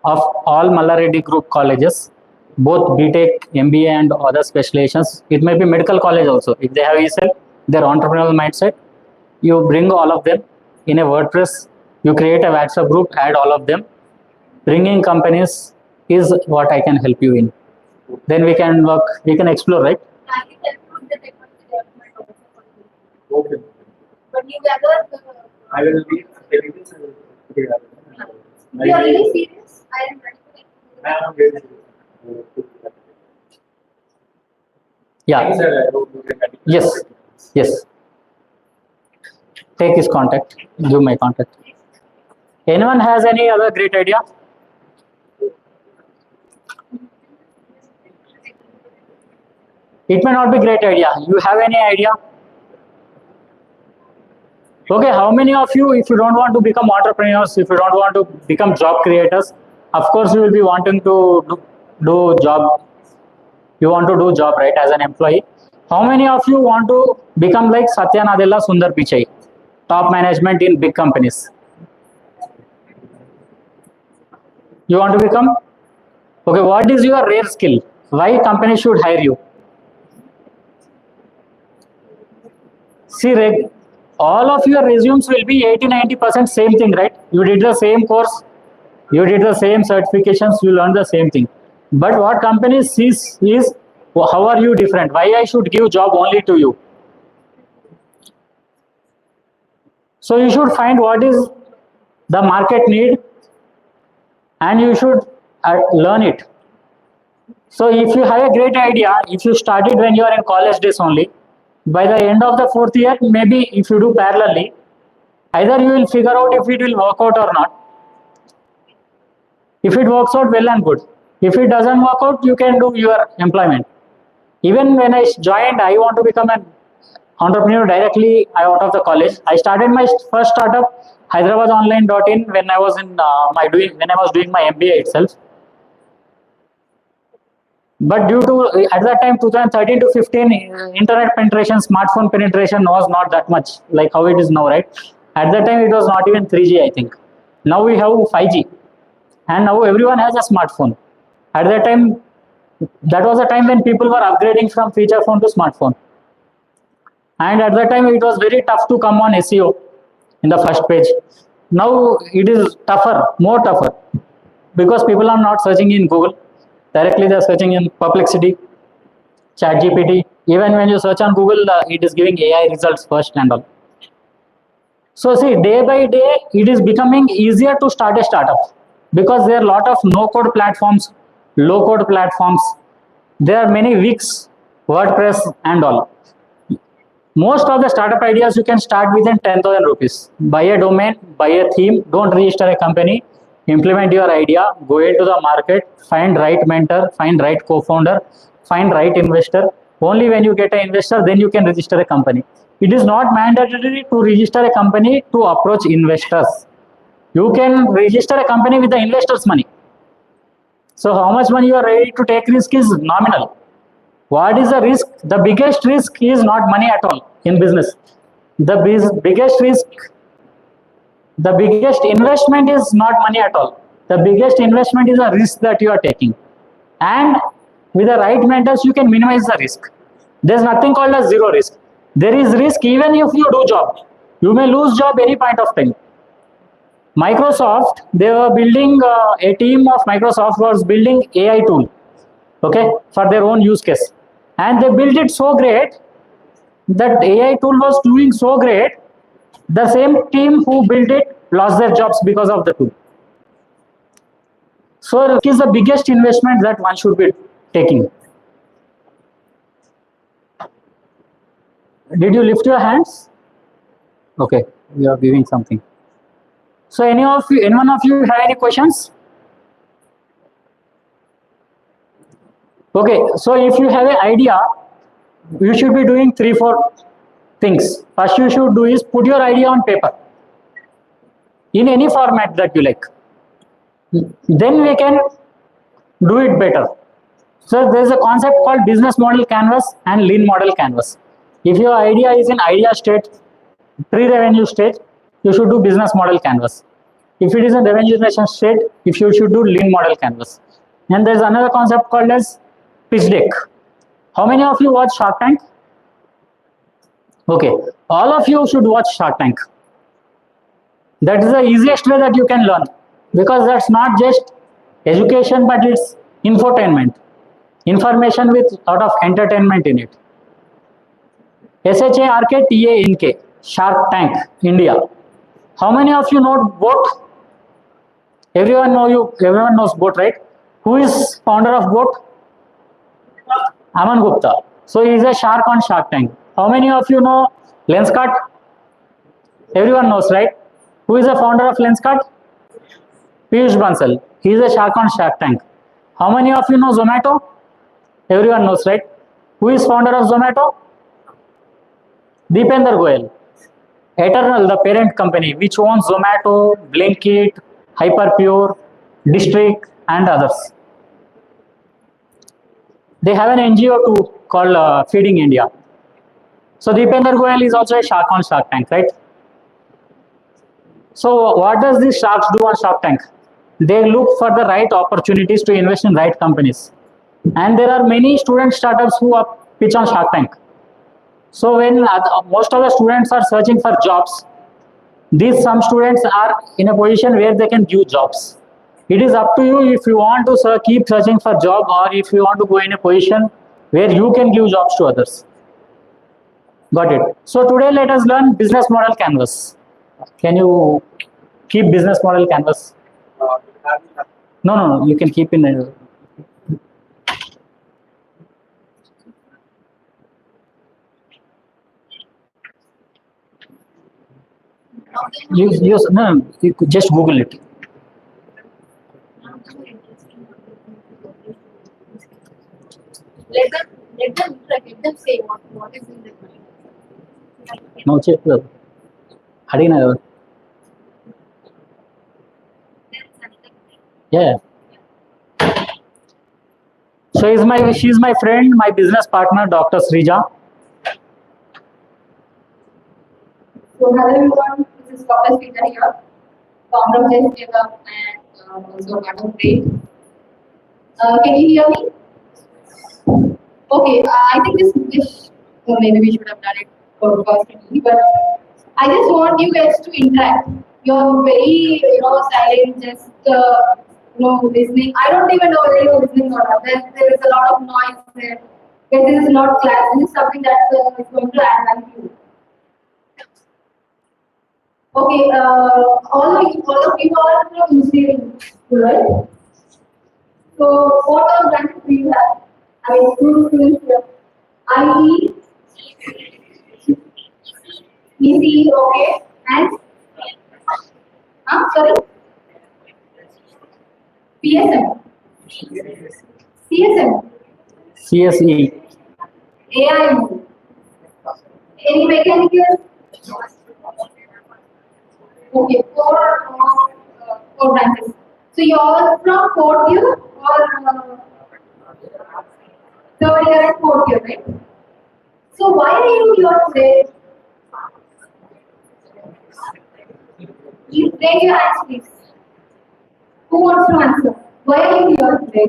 of all Mallareddy Group colleges, both BTech, MBA and other specializations. It may be medical college also. If they have ECEL, their entrepreneurial mindset, you bring all of them in a WordPress, you create a WhatsApp group, add all of them. Bringing companies is what I can help you in. Then we can work, we can explore, right? I can help with the technology development also for you. Okay. But you gather I will be telling this. you are really serious? I am ready to I am very serious. Yeah. Thank you, sir. I hope you can continue. Yes. Yes. Take his contact. Give my contact. Anyone has any other great idea? It may not be great idea. You have any idea? Okay, how many of you, if you don't want to become entrepreneurs, if you don't want to become job creators, of course you will be wanting to do job. You want to do job, right, as an employee. How many of you want to become like Satya Nadella, Sundar Pichai, top management in big companies? You want to become? Okay, what is your rare skill? Why company should hire you? See, all of your resumes will be 80-90% same thing, right? You did the same course, you did the same certifications, you learned the same thing. But what company sees is, how are you different? Why I should give job only to you? So you should find what is the market need and you should learn it. So if you have a great idea, if you started when you are in college days only, by the end of the 4th year, maybe if you do parallelly, either you will figure out if it will work out or not. If it works out, well and good. If it doesn't work out, you can do your employment. Even when I joined, I want to become an entrepreneur directly out of the college. I started my first startup, HyderabadOnline.in, when I was doing my MBA itself. But due to, at that time, 2013 to 15, internet penetration, smartphone penetration was not that much like how it is now, right? At that time, it was not even 3G, I think. Now we have 5G. And now everyone has a smartphone. At that time, that was a time when people were upgrading from feature phone to smartphone. And at that time, it was very tough to come on SEO in the first page. Now it is tougher, more tougher, because people are not searching in Google. Directly they are searching in Perplexity, ChatGPT. Even when you search on Google, it is giving AI results first and all. So see, day by day, it is becoming easier to start a startup because there are a lot of no-code platforms, low-code platforms. There are many Wix, WordPress and all. Most of the startup ideas you can start within 10,000 rupees. Buy a domain, buy a theme, don't register a company. Implement your idea, go into the market, find right mentor, find right co-founder, find right investor. Only when you get an investor, then you can register a company. It is not mandatory to register a company to approach investors. You can register a company with the investors' money. So how much money you are ready to take risk is nominal. What is the risk? The biggest risk is not money at all in business. The biggest risk, the biggest investment is not money at all. The biggest investment is a risk that you are taking. And with the right mentors, you can minimize the risk. There's nothing called as zero risk. There is risk even if you do job. You may lose job any point of time. Microsoft, they were building, a team of Microsoft was building AI tool, okay, for their own use case. And they built it so great, that AI tool was doing so great, the same team who built it lost their jobs because of the tool. So it is the biggest investment that one should be taking. Did you lift your hands? Okay, you are giving something. So anyone of you have any questions? Okay, so if you have an idea, you should be doing 3-4 things. First you should do is put your idea on paper in any format that you like. Then we can do it better. So there is a concept called business model canvas and lean model canvas. If your idea is in idea state, pre-revenue stage, you should do business model canvas. If it is in revenue generation state, if you should do lean model canvas. And there is another concept called as pitch deck. How many of you watch Shark Tank? Okay, all of you should watch Shark Tank. That is the easiest way that you can learn, because that's not just education, but it's infotainment, information with a lot of entertainment in it. SHARKTANK, Shark Tank, India. How many of you know boat? Everyone knows boat, right? Who is founder of boat? GUPTA. So he is a shark on Shark Tank. How many of you know Lenskart? Everyone knows, right? Who is the founder of Lenskart? Piyush Bansal. He is a shark on Shark Tank. How many of you know Zomato? Everyone knows, right? Who is founder of Zomato? Deepinder Goyal. Eternal, the parent company, which owns Zomato, Blinkit, Hyperpure, District, and others. They have an NGO too called Feeding India. So Deepinder Goyal is also a shark on Shark Tank, right? So what does these sharks do on Shark Tank? They look for the right opportunities to invest in right companies. And there are many student startups who are pitch on Shark Tank. So when most of the students are searching for jobs, some students are in a position where they can give jobs. It is up to you if you want to keep searching for job, or if you want to go in a position where you can give jobs to others. Got it. So today let us learn business model canvas. Can you keep business model canvas? No, you can keep in a, you could just Google it. Let them say what is in the mind. No, check. Hadina. Yeah. So she's my friend, my business partner, Dr. Srija. So hello everyone, this is Dr. Fuding here, founder of TECHIE and also part of Great. Can you hear me? Okay, I think this maybe we should have done it personally, but I just want you guys to interact. You're very silent, just listening. I don't even know whether you're listening or not. There is a lot of noise there. Because this is not class. This is something that is going to add value to you. Okay, all of you are from engineering, right? So what all branches do you have? I mean, two students here. IE, ECE, okay, and sorry, PSM, CSM, CSE. AI, any mechanical? Okay, four branches. So you all from fourth year or third year and fourth year, right? So why are you here today? You take your hands, please. Who wants to answer? Why are you here today?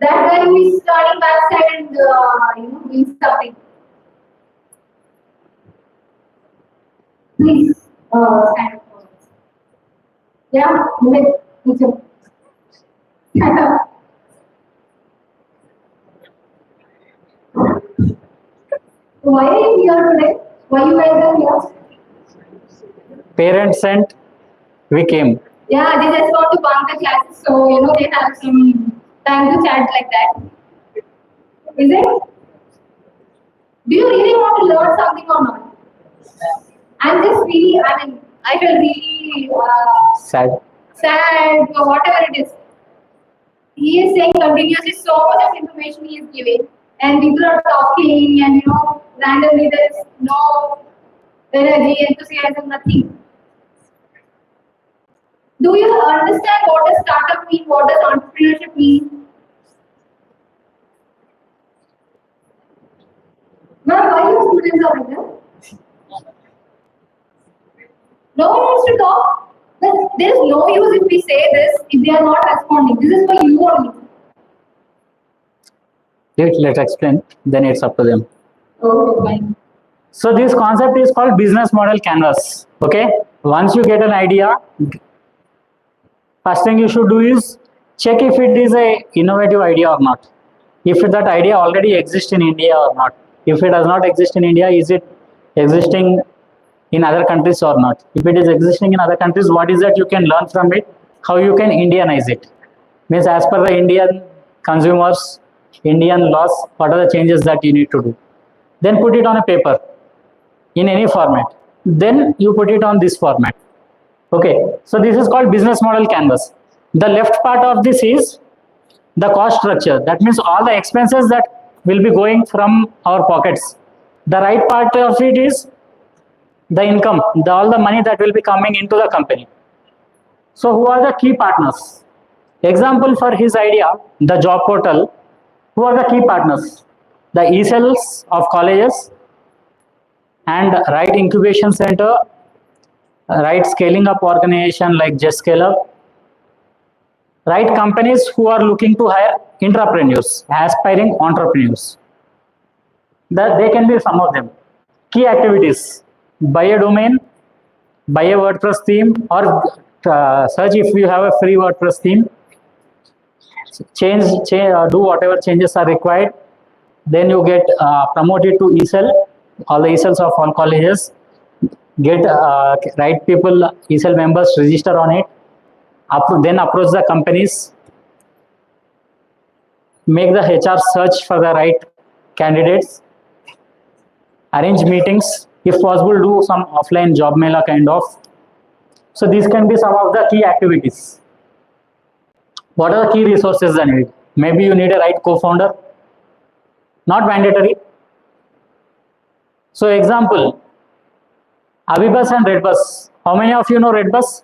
That guy who is turning backside and doing something. Please, stand up. Yeah, good. Why are you here today? Why you guys are here? Parents sent, we came. Yeah, they just want to bunk the classes, so they have some time to chat like that. Is it? Do you really want to learn something or not? I'm just really, I feel really Sad. sad or whatever it is. He is saying continuously so much of information he is giving, and people are talking, and randomly there is no energy, enthusiasm, nothing. Do you understand what does startup mean? What does entrepreneurship mean? Ma'am, why your students are like that? No one wants to talk. There is no use if we say this if they are not responding. This is for you only. Let's explain, then it's up to them. Okay, fine. So this concept is called business model canvas. Okay, once you get an idea, first thing you should do is check if it is a innovative idea or not. If that idea already exists in India or not. If it does not exist in India, is it existing in other countries or not? If it is existing in other countries, what is that you can learn from it? How you can Indianize it? Means as per the Indian consumers, Indian laws, what are the changes that you need to do? Then put it on a paper in any format. Then you put it on this format. Okay, so this is called business model canvas. The left part of this is the cost structure. That means all the expenses that will be going from our pockets. The right part of it is the income, all the money that will be coming into the company. So who are the key partners? Example for his idea, the job portal. Who are the key partners? The e-cells of colleges and right incubation center, right scaling up organization like Just Scale Up, right companies who are looking to hire entrepreneurs, aspiring entrepreneurs. That they can be some of them. Key activities: buy a domain, buy a WordPress theme, or search if you have a free WordPress theme. Do whatever changes are required. Then you get promoted to e-cell, all the e-cells of all colleges. Get right people, e-cell members, register on it. Then approach the companies. Make the HR search for the right candidates. Arrange meetings. If possible, do some offline job mela kind of. So these can be some of the key activities. What are the key resources that you need? Maybe you need a right co-founder. Not mandatory. So example, Abibus and Redbus. How many of you know Redbus?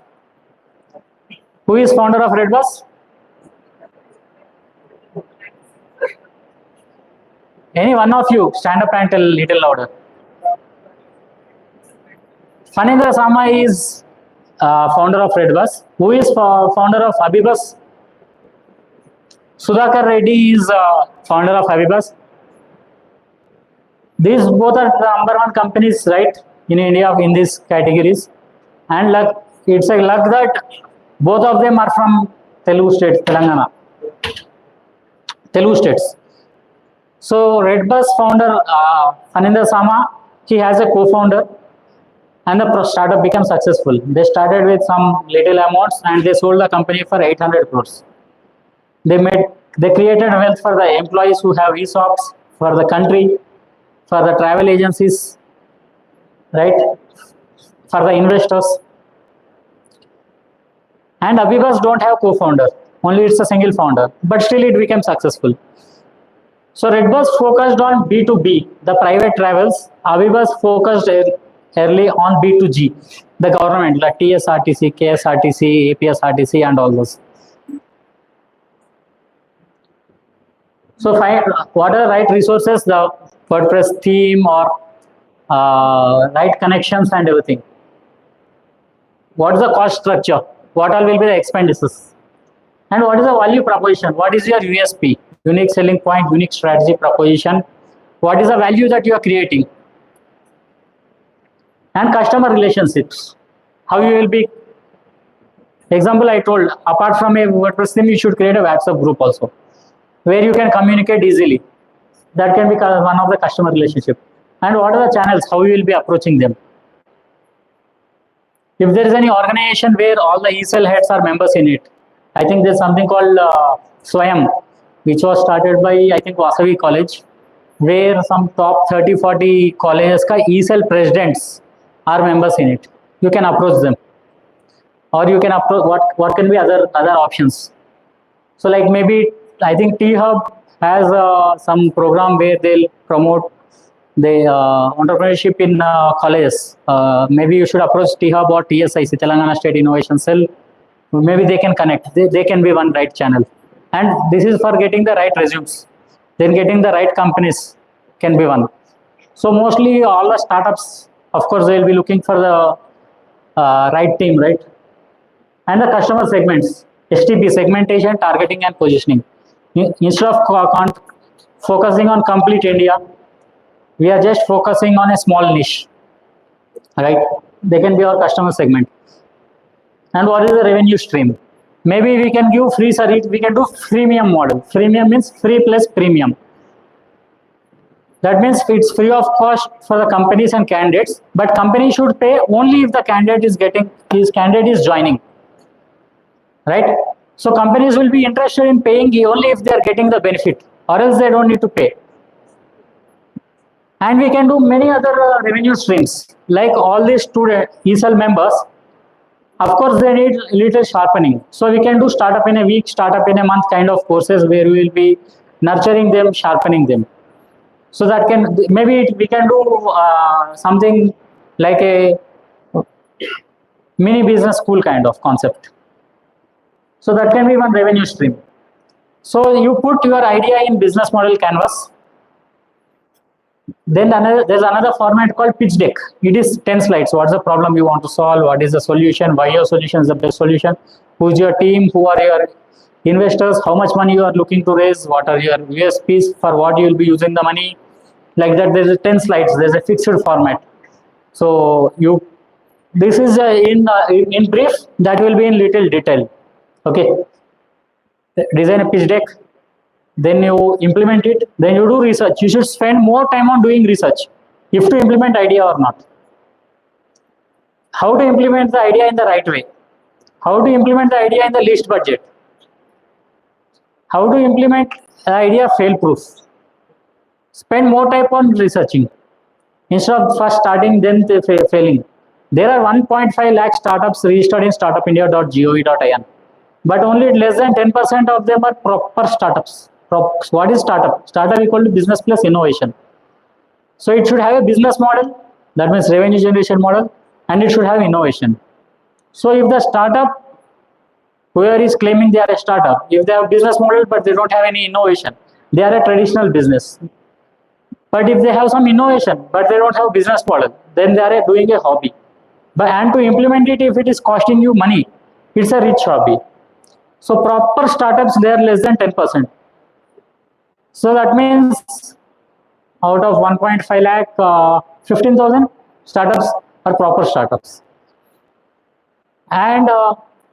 Who is founder of Redbus? Any one of you stand up and tell a little louder. Fanindra Sama is founder of Redbus. Who is founder of Abibus? Sudhakar Reddy is founder of Abibus. These both are the number one companies, right, in India in these categories. And it's a luck that both of them are from Telugu states, Telangana. Telugu states. So Redbus founder Fanindra Sama, he has a co-founder, and the startup became successful. They started with some little amounts and they sold the company for 800 crores. They created wealth for the employees who have ESOPs, for the country, for the travel agencies, right? For the investors. And Abibus don't have co-founder, only it's a single founder, but still it became successful. So Redbus focused on B2B, the private travels. Abibus focused early on B2G, the government, like TSRTC, KSRTC, APSRTC, and all those. So find what are the right resources, the WordPress theme or right connections and everything. What is the cost structure? What all will be the expenses? And what is the value proposition? What is your USP? unique selling point, unique strategy proposition. What is the value that you are creating? And customer relationships. How you will be. Example I told, apart from a WordPress theme, you should create a WhatsApp group also, where you can communicate easily. That can be one of the customer relationship. And what are the channels? How you will be approaching them? If there is any organization where all the ESL heads are members in it, I think there's something called Swayam, which was started by, I think, Vasavi College, where some top 30-40 colleges ka ESL presidents are members in it. You can approach them. Or you can approach, what can be other options? So like maybe, I think T-Hub has some program where they'll promote the entrepreneurship in colleges. Maybe you should approach T-Hub or TSIC, Telangana State Innovation Cell. Maybe they can connect. They can be one right channel. And this is for getting the right resumes. Then getting the right companies can be one. So mostly all the startups, of course, they will be looking for the right team, right? And the customer segments, STP, segmentation, targeting and positioning. Instead of focusing on complete India, we are just focusing on a small niche, right? They can be our customer segment. And what is the revenue stream? Maybe we can give free service, we can do freemium model. Freemium means free plus premium. That means it's free of cost for the companies and candidates, but company should pay only if the candidate is getting, his candidate is joining, right? So companies will be interested in paying only if they are getting the benefit, or else they don't need to pay. And we can do many other revenue streams, like all these student ESL members. Of course, they need little sharpening. So we can do startup in a week, startup in a month kind of courses where we will be nurturing them, sharpening them. So that can, maybe we can do something like a mini business school kind of concept. So that can be one revenue stream. So you put your idea in business model canvas. Then there's another format called pitch deck. It is 10 slides. What's the problem you want to solve? What is the solution? Why your solution is the best solution? Who's your team? Who are your investors? How much money you are looking to raise? What are your USPs? For what you will be using the money? Like that, there's 10 slides. There's a fixed format. So this is in brief. That will be in little detail. Okay. Design a pitch deck. Then you implement it, then you do research. You should spend more time on doing research, if to implement idea or not. How to implement the idea in the right way. How to implement the idea in the least budget. How to implement the idea fail-proof. Spend more time on researching, instead of first starting, then failing. There are 1.5 lakh startups registered in startupindia.gov.in, but only less than 10% of them are proper startups. What is startup? Startup equal to business plus innovation. So it should have a business model, that means revenue generation model, and it should have innovation. So if the startup, whoever is claiming they are a startup, if they have a business model but they don't have any innovation, they are a traditional business. But if they have some innovation but they don't have a business model, then they are doing a hobby. And to implement it, if it is costing you money, it's a rich hobby. So proper startups, they are less than 10%. So that means out of 1.5 lakh, 15,000 startups are proper startups. And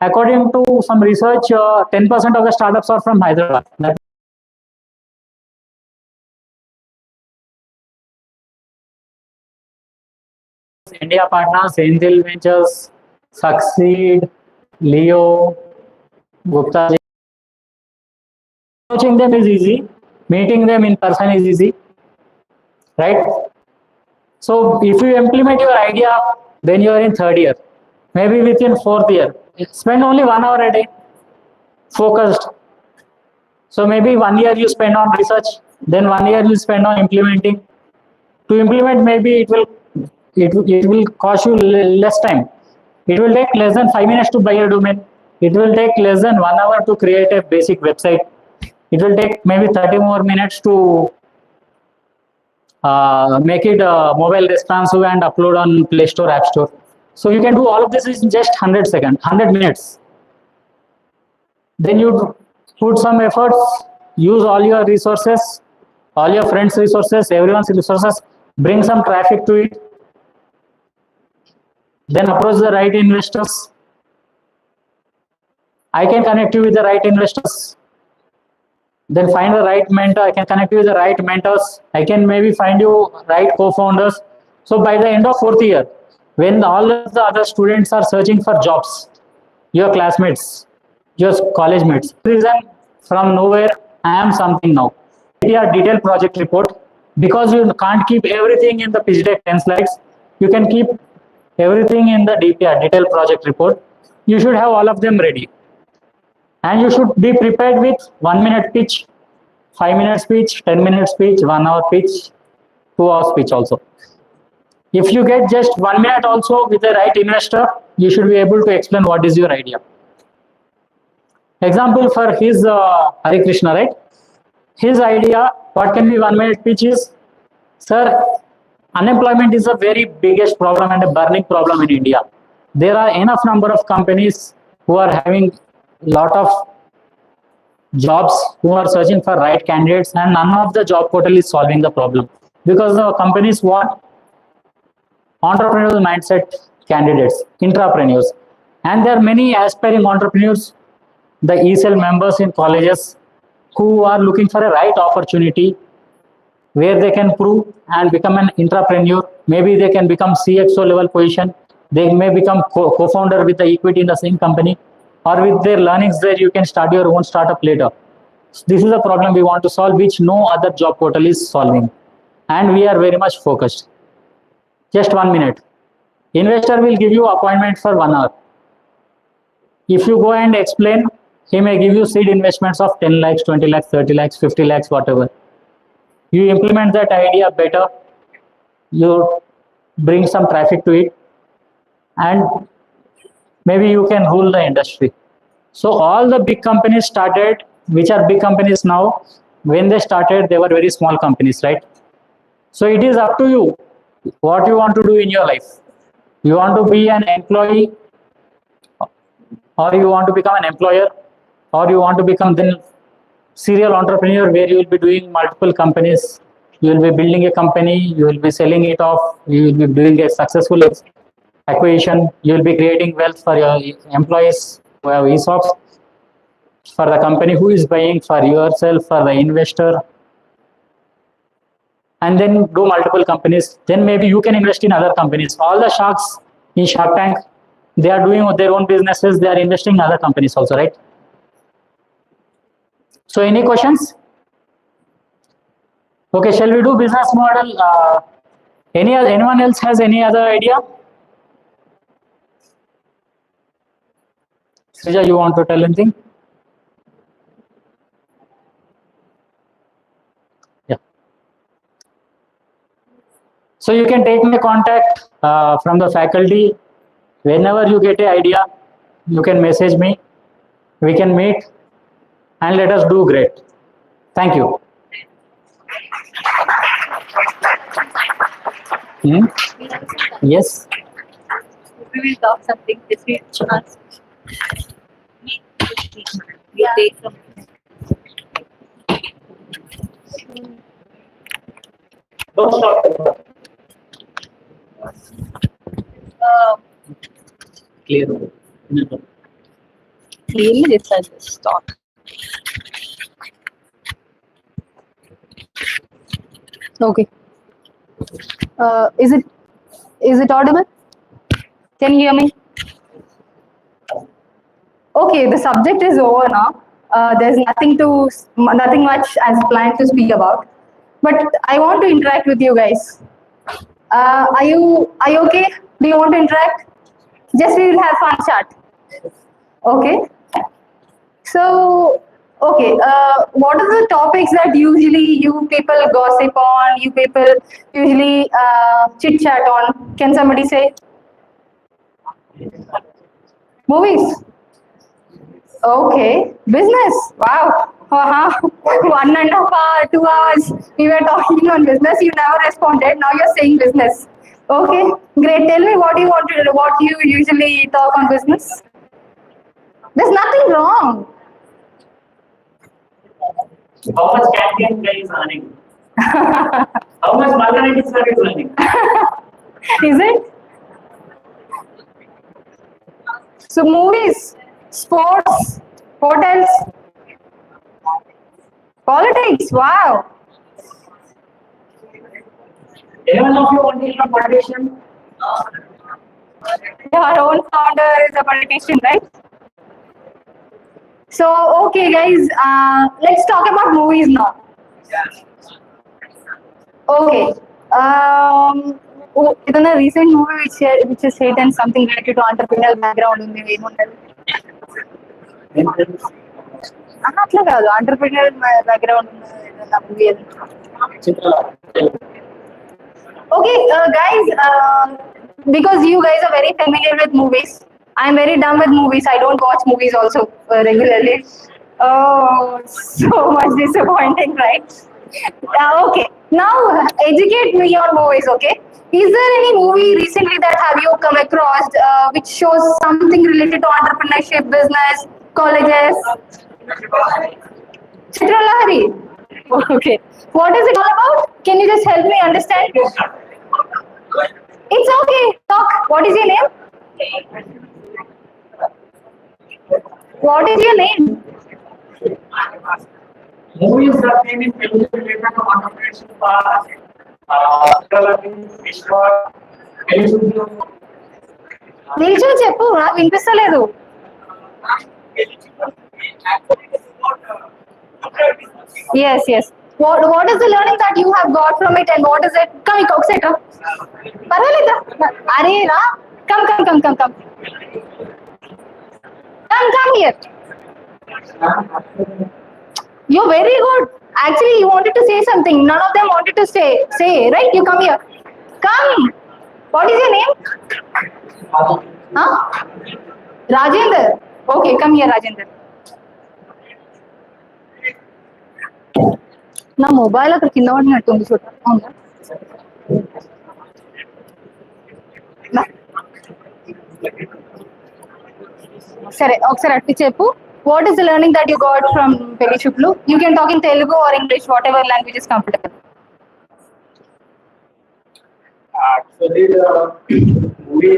according to some research, 10% of the startups are from Hyderabad. That India Partners, Angel Ventures, Succeed, Leo, GUPTA. Approaching them is easy. Meeting them in person is easy, right? So if you implement your idea, then you are in third year. Maybe within fourth year, spend only 1 hour a day, focused. So maybe 1 year you spend on research, then 1 year you spend on implementing. To implement, maybe it will cost you less time. It will take less than 5 minutes to buy a domain. It will take less than 1 hour to create a basic website. It will take maybe 30 more minutes to make it mobile responsive and upload on Play Store, App Store. So you can do all of this in just 100 minutes. Then you put some efforts use all your resources, all your friends' resources, everyone's resources, bring some traffic to it, then approach the right investors. I can connect you with the right investors. Then find the right mentor. I can connect you with the right mentors. I can maybe find you right co-founders. So by the end of 4th year, when all of the other students are searching for jobs, your classmates, your college mates, reason from nowhere, I am something now. Your detailed project report, because you can't keep everything in the pitch deck 10 slides, you can keep everything in the DPR, detailed project report. You should have all of them ready. And you should be prepared with 1-minute pitch, 5-minute speech, 10-minute speech, 1-hour pitch, 2-hour speech also. If you get just 1 minute also with the right investor, you should be able to explain what is your idea. Example for his Hare Krishna, right? His idea, what can be 1-minute pitch is, sir, unemployment is the very biggest problem and a burning problem in India. There are enough number of companies who are having lot of jobs, who are searching for right candidates, and none of the job portal is solving the problem because the companies want entrepreneurial mindset candidates, intrapreneurs, and there are many aspiring entrepreneurs, the ESL members in colleges, who are looking for a right opportunity where they can prove and become an intrapreneur. Maybe they can become CXO level position. They may become co-founder with the equity in the same company, or with their learnings there you can start your own startup later. This is a problem we want to solve, which no other job portal is solving, and we are very much focused. Just 1 minute. Investor will give you appointment for 1 hour. If you go and explain, he may give you seed investments of 10 lakhs, 20 lakhs, 30 lakhs, 50 lakhs, whatever. You implement that idea better, you bring some traffic to it, and maybe you can rule the industry. So all the big companies started, which are big companies now, when they started, they were very small companies, right? So it is up to you what you want to do in your life. You want to be an employee, or you want to become an employer, or you want to become then serial entrepreneur, where you will be doing multiple companies. You will be building a company, you will be selling it off, you will be doing a successful acquisition, you will be creating wealth for your employees who have ESOPs, for the company who is buying, for yourself, for the investor, and then do multiple companies. Then maybe you can invest in other companies. All the sharks in Shark Tank, they are doing their own businesses, they are investing in other companies also, right? So any questions? Okay, shall we do business model? Anyone else has any other idea? Srija, you want to tell anything? Yeah. So you can take my contact from the faculty. Whenever you get an idea, you can message me. We can meet and let us do great. Thank you. Yes. We will talk something this week. We take some. Don't stop. Clear. Really, this has to stop. Okay. Is it audible? Can you hear me? Okay, the subject is over now. There's nothing much as planned to speak about. But I want to interact with you guys. Are you okay? Do you want to interact? Just we will have fun chat. Okay. So, okay. What are the topics that usually you people gossip on? You people usually chit chat on? Can somebody say? Movies. Okay. Business. Wow. 1.5 hours, 2 hours. We were talking on business. You never responded. Now you're saying business. Okay. Great. Tell me what you usually talk on business. There's nothing wrong. How much canteen guy is earning? How much Malkanati sir is earning? Is it? So movies, sports, hotels, politics. Wow. Anyone of you want to be a politician? Our own founder is a politician, right? So, okay, guys, let's talk about movies now. Okay. It's a recent movie which is hit and something related to entrepreneurial background. అట్లా కాదు entrepreneurial background movie. Okay, guys, because you guys are very familiar with movies, I'm very dumb with movies. I don't watch movies also regularly. Oh, so much disappointing, right? Okay, now educate me on movies, okay? Is there any movie recently that have you come across which shows something related to entrepreneurship, business, colleges? Chitralahari. Okay. What is it all about? Can you just help me understand? It's okay. Talk. What is your name? What is your name? Movies that came in related to entrepreneurship నిల్చో చెప్పు నాకు వినిపిస్తలేదు. Yes. What is the learning that you have got from it and what is it? Come etc. పర్వాలేదా? అరే రా. Come. Come here. You're very good. Actually, you wanted to say something. None of them wanted to say, right? You come here. Come. What is your name? Huh? Rajendra. Okay, come here, Rajendra. నా mobile అక్కడ కింద పడినట్టుంది చూడ. అవునా? సరే ఒకసారి అట్టి చెప్పు. What is the learning that you got from Peli Chuplu? You can talk in Telugu or English, whatever language is comfortable. Actually, the movie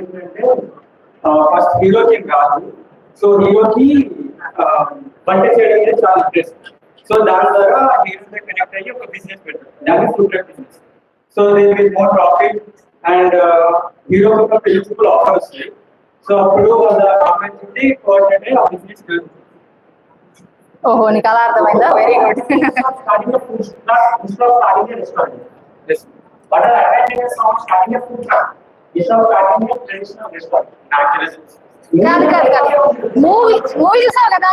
first hero came Raju. So hero ki bante cheyadam ante chaala interest. So దాని ద్వారా hero తో connect అయ్యి ఒక business పెట్టారు. That is food truck business. So they will more profit and hero ఒక Peli Chuplu offer వస్తుంది. So అప్పుడు వాళ్ళ ఆమెకి కోఆర్డినేట్ అయ్యి ఆ బిజినెస్ జరుగుతుంది. ఓహో నీకు అలా అర్థమైందా? Very good. Starting a food truck instead of starting a restaurant. Yes. What are the advantages of starting a food truck instead of starting a traditional restaurant? కాదు మూవీ చూసావు కదా,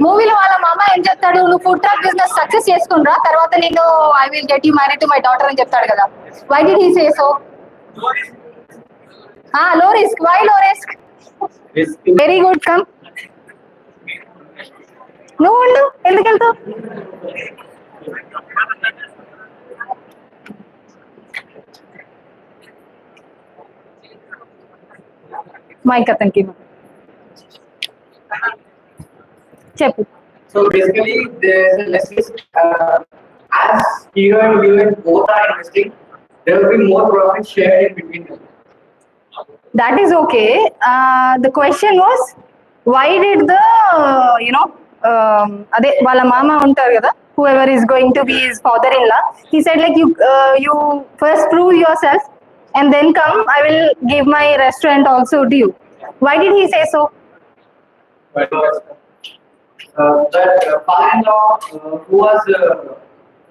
మూవీలో వాళ్ళ మామ ఏం చెప్తాడు, నువ్వు ఫుడ్ ట్రక్ బిజినెస్ సక్సెస్ చేసుకునిరా తర్వాత నేను I will get you married to my daughter అని చెప్తాడు కదా. Why did he say so? Low risk. Why low risk? Very good. Come. నువ్వు ఉండు. ఎందుకు వెళ్తావు? మైక్ అతనికి చెప్పు. So basically, there's a less risk. As hero and villain both are investing, there will be more profit shared in between them. That is okay. The question was, why did the అదే వాళ్ళ మామ ఉంటారు కదా, whoever is going to be his father-in-law, he said like you first prove yourself and then come, I will give my restaurant also to you. Why did he say so? That father-in-law who was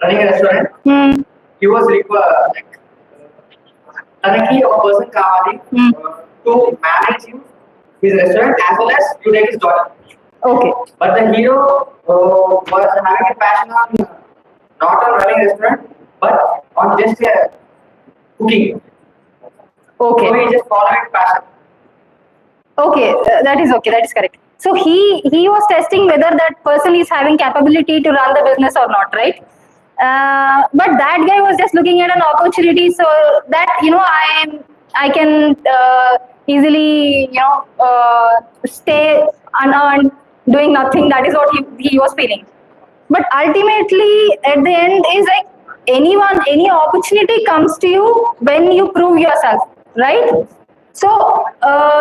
running a restaurant, he was required tanaki a person kavali to manage his restaurant as well as to take his daughter. Okay. But the hero was having a passion on not on running a restaurant but on just cooking. Okay. So he just followed his passion. Okay, that is okay. That is correct. So he was testing whether that person is having capability to run the business or not, right? But that guy was just looking at an opportunity so that I can easily stay unearned doing nothing. That is what he was feeling. But ultimately, at the end, is like any opportunity comes to you when you prove yourself, right? So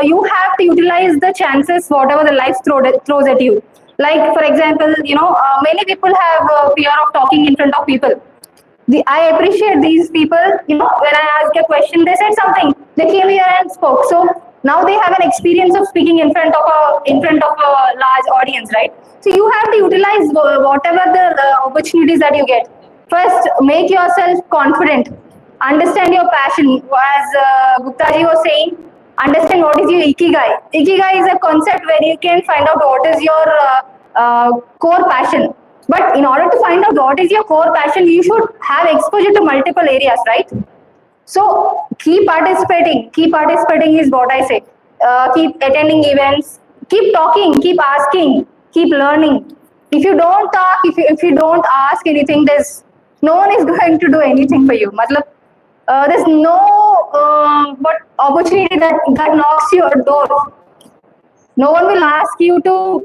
you have to utilize the chances, whatever the life throws at you. Like for example, many people have fear of talking in front of people. I appreciate these people. When I asked a question, they said something. They came here and spoke. So now they have an experience of speaking in front of a large audience, right? So you have to utilize whatever the opportunities that you get. First, make yourself confident. Understand your passion. As Gupta ji was saying, understand what is your ikigai. Ikigai is a concept where you can find out what is your core passion. But in order to find out what is your core passion, you should have exposure to multiple areas, right? So keep participating. Keep participating is what I say. Keep attending events. Keep talking. Keep asking. Keep learning. If you don't talk, if you don't ask anything, there's no one is going to do anything for you. Matlab, there's no but opportunity that knocks your door. No one will ask you to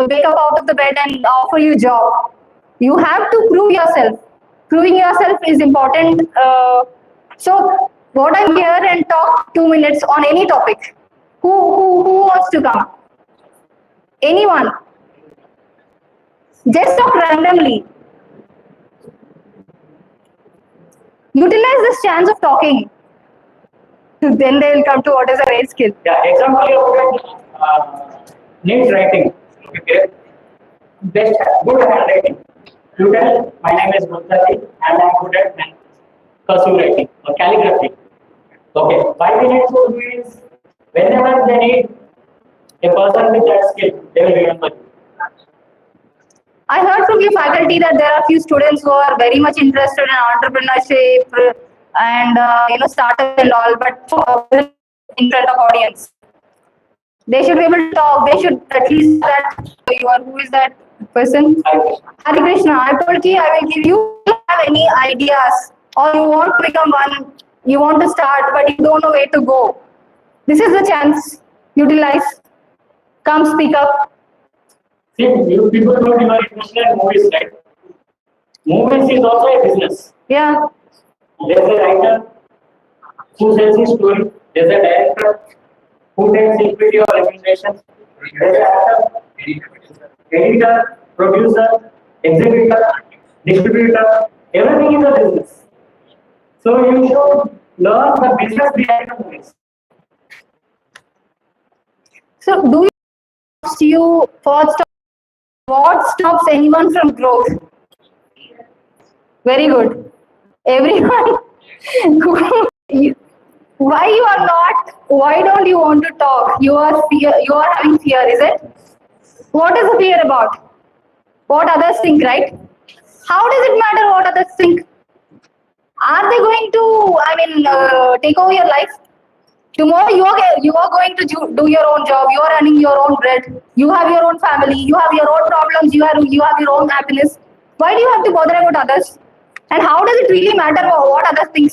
wake up out of the bed and offer you a job. You have to prove yourself. Proving yourself is important. So what I'm here and talk 2 minutes on any topic. Who wants to come? Anyone? Just talk randomly. Utilize this chance of talking. Then they will come to what is a rare skill. Yeah, example of names writing. Okay. Best good handwriting. You tell my name is Gupta and I'm good at cursive writing or calligraphy. Okay. 5 minutes means whenever they need a person with that skill, they will remember you. I heard from your faculty that there are few students who are very much interested in entrepreneurship and startup and all, but in front of audience. They should be able to talk. They should at least that who is that person? Hare Krishna. I told you I will give you have any ideas or you want to become one, you want to start, but you don't know where to go. This is the chance. Utilize. Come speak up. See, you people don't even interested in movies, right? Movies is also a business. Yeah. There's a writer who tells his story. There's a director who takes equity or recommendations. There's an actor, editor, producer, executor, distributor. Everything is a business. So you should learn the business behind the movies. So do you what stops anyone from growth? Very good. Everyone, why don't you want to talk? You are having fear, is it? What is the fear about? What others think, right? How does it matter what others think? Are they going to, take over your life? Tomorrow you are going to do your own job. You are earning your own bread. You have your own family. You have your own problems. You have your own happiness. Why do you have to bother about others? And how does it really matter what others think?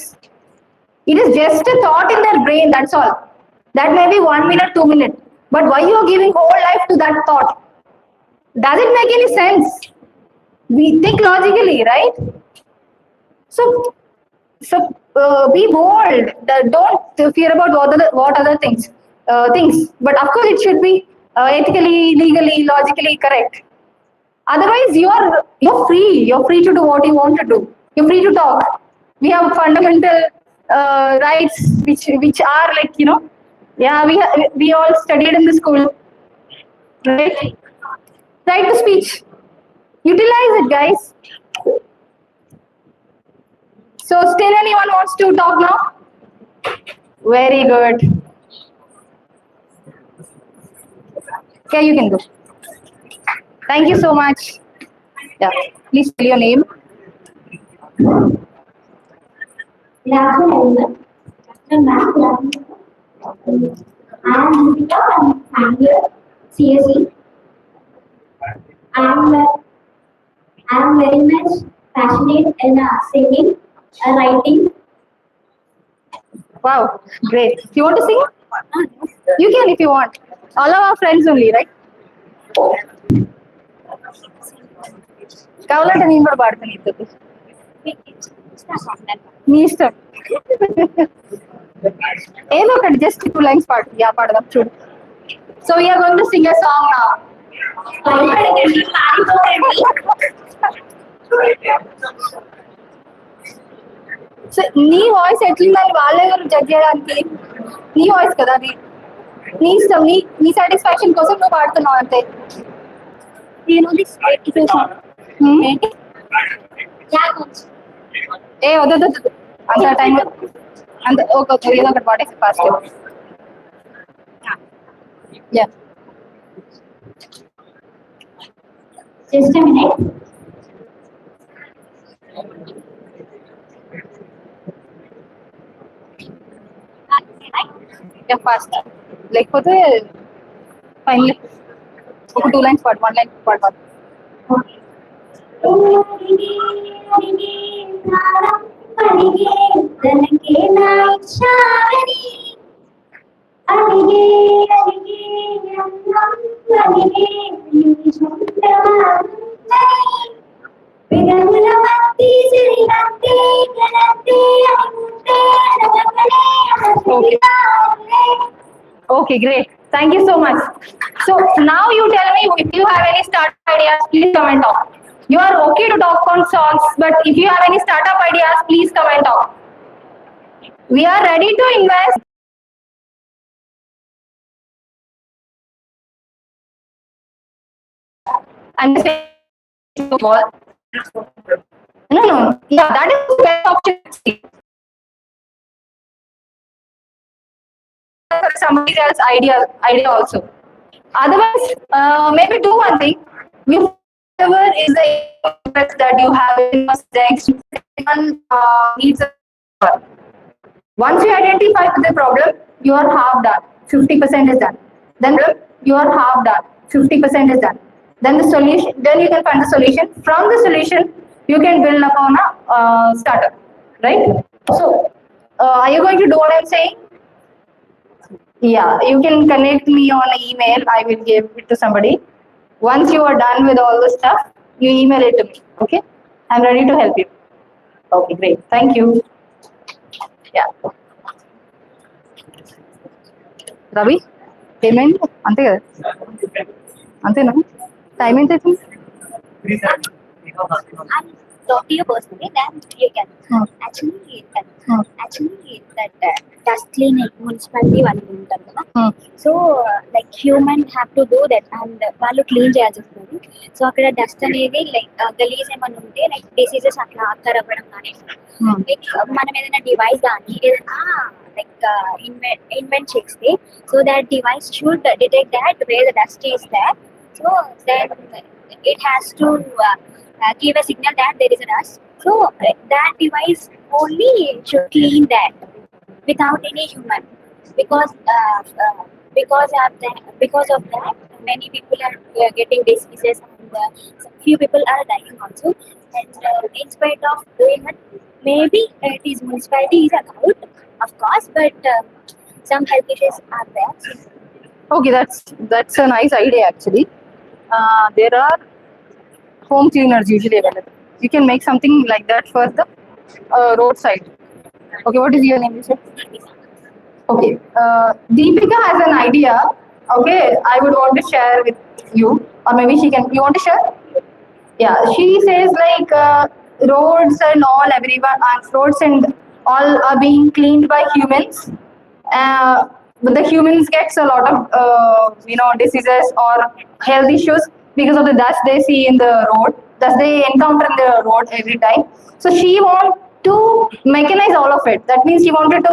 It is just a thought in their brain. That's all. That may be 1 minute, 2 minutes. But why you are giving whole life to that thought? Does it make any sense? We think logically, right? So be bold. Don't fear about what other things. But of course, it should be ethically, legally, logically correct. Otherwise, you're free. You're free to do what you want to do. You're free to talk. We have fundamental rights, which are like we all studied in the school, right? Right to speech. Utilize it, guys. So still anyone wants to talk now? Very good. Okay, you can go. Thank you so much. Yeah, please tell your name. Good afternoon, everyone. I am Gupta and I'm here, CSE. I am very much passionate in singing, writing. Wow, great. You want to sing? You can if you want. All of our friends only, right? కావాలంటే నేను కూడా పాడతాను ఇప్పుడు. నీ ఇష్టం. ఏదో ఒకటి just 2 lines పాడు. యా పాడదాం చూడు. So we are going to sing a song now. So నీ వాయిస్ ఎట్లుందని వాళ్ళే జడ్జ్ చేయడానికి. నీ వాయిస్ కదా అది, నీ ఇష్టం, నీ సాటిస్ఫాక్షన్ కోసం నువ్వు పాడుతున్నావు అంతే. ఏ వద్దు అంత టైం అంత ఓకే ఏదో ఒకటి పాడేసి fast. Yeah Just a minute. Yeah fast. లేకపోతే ఫైనల్ ఒక 2 lines పాడు, 1 line పాడు. Okay, great. Thank you so much. So now you tell me if you have any startup ideas, please comment on. You are okay to talk on songs, but if you have any startup ideas, please comment on. We are ready to invest. I'm saying no. Yeah, that is the best option. Somebody else's idea also. Otherwise, maybe do one thing. Whatever is the interest that you have in your subjects, needs a. Once you identify the problem, you are half done. 50% is done. Then you are half done. 50% is done. Then the solution. Then you can find the solution. From the solution, you can build upon a startup, right? So, are you going to do what I'm saying? Yeah, you can connect me on an email. I will give it to somebody. Once you are done with all the stuff, you email it to me. Okay, I'm ready to help you. Okay, great. Thank you. Yeah. Ravi, payment? Ante kada? Ante na? Time ఎంత అవుతుంది? Talk to you personally, then you can. Actually, that dust cleaning municipality వాళ్ళు ఉంటారు కదా. So like human have to do that and వాళ్ళు clean చేయాల్సి వస్తుంది. So అక్కడ dust అనేది లైక్ గలీజ్ ఏమైనా ఉంటే లైక్ డిసీజెస్ అట్లా అక్కరవ్వడం కానీ లైక్ మనం ఏదైనా డివైస్ కానీ ఏదైనా లైక్ ఇన్వెంట్ చేస్తే so that device should detect that where the dust is there. So then it has to give a signal that there is a dust. So that device only should clean that without any human, because of that many people are getting diseases and few people are dying also. And in spite of doing it, maybe it is municipality is allowed, of course, but some health issues are there. Okay, that's a nice idea actually. There are home cleaners usually available. You can make something like that for the roadside. Okay, what is your name? You said? Okay, Deepika has an idea. Okay, I would want to share with you, or maybe she can. You want to share? Yeah, she says like roads and all, everyone, roads and all are being cleaned by humans. But the humans gets a lot of diseases or health issues because of the dust they see in the road, dust they encounter in the road every time. So she want to mechanize all of it. That means she wanted to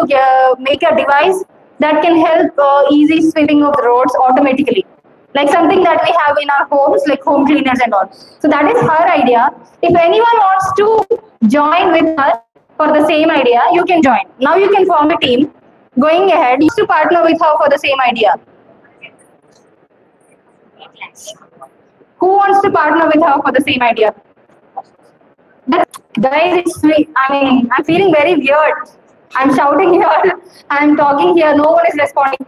make a device that can help easy sweeping of the roads automatically, like something that we have in our homes, like home cleaners and all. So that is her idea. If anyone wants to join with her for the same idea, you can join. Now you can form a team. Going ahead, you to partner with her for the same idea. Who wants to partner with her for the same idea? Guys, it's sweet. I mean, I'm feeling very weird. I'm shouting here. I'm talking here. No one is responding.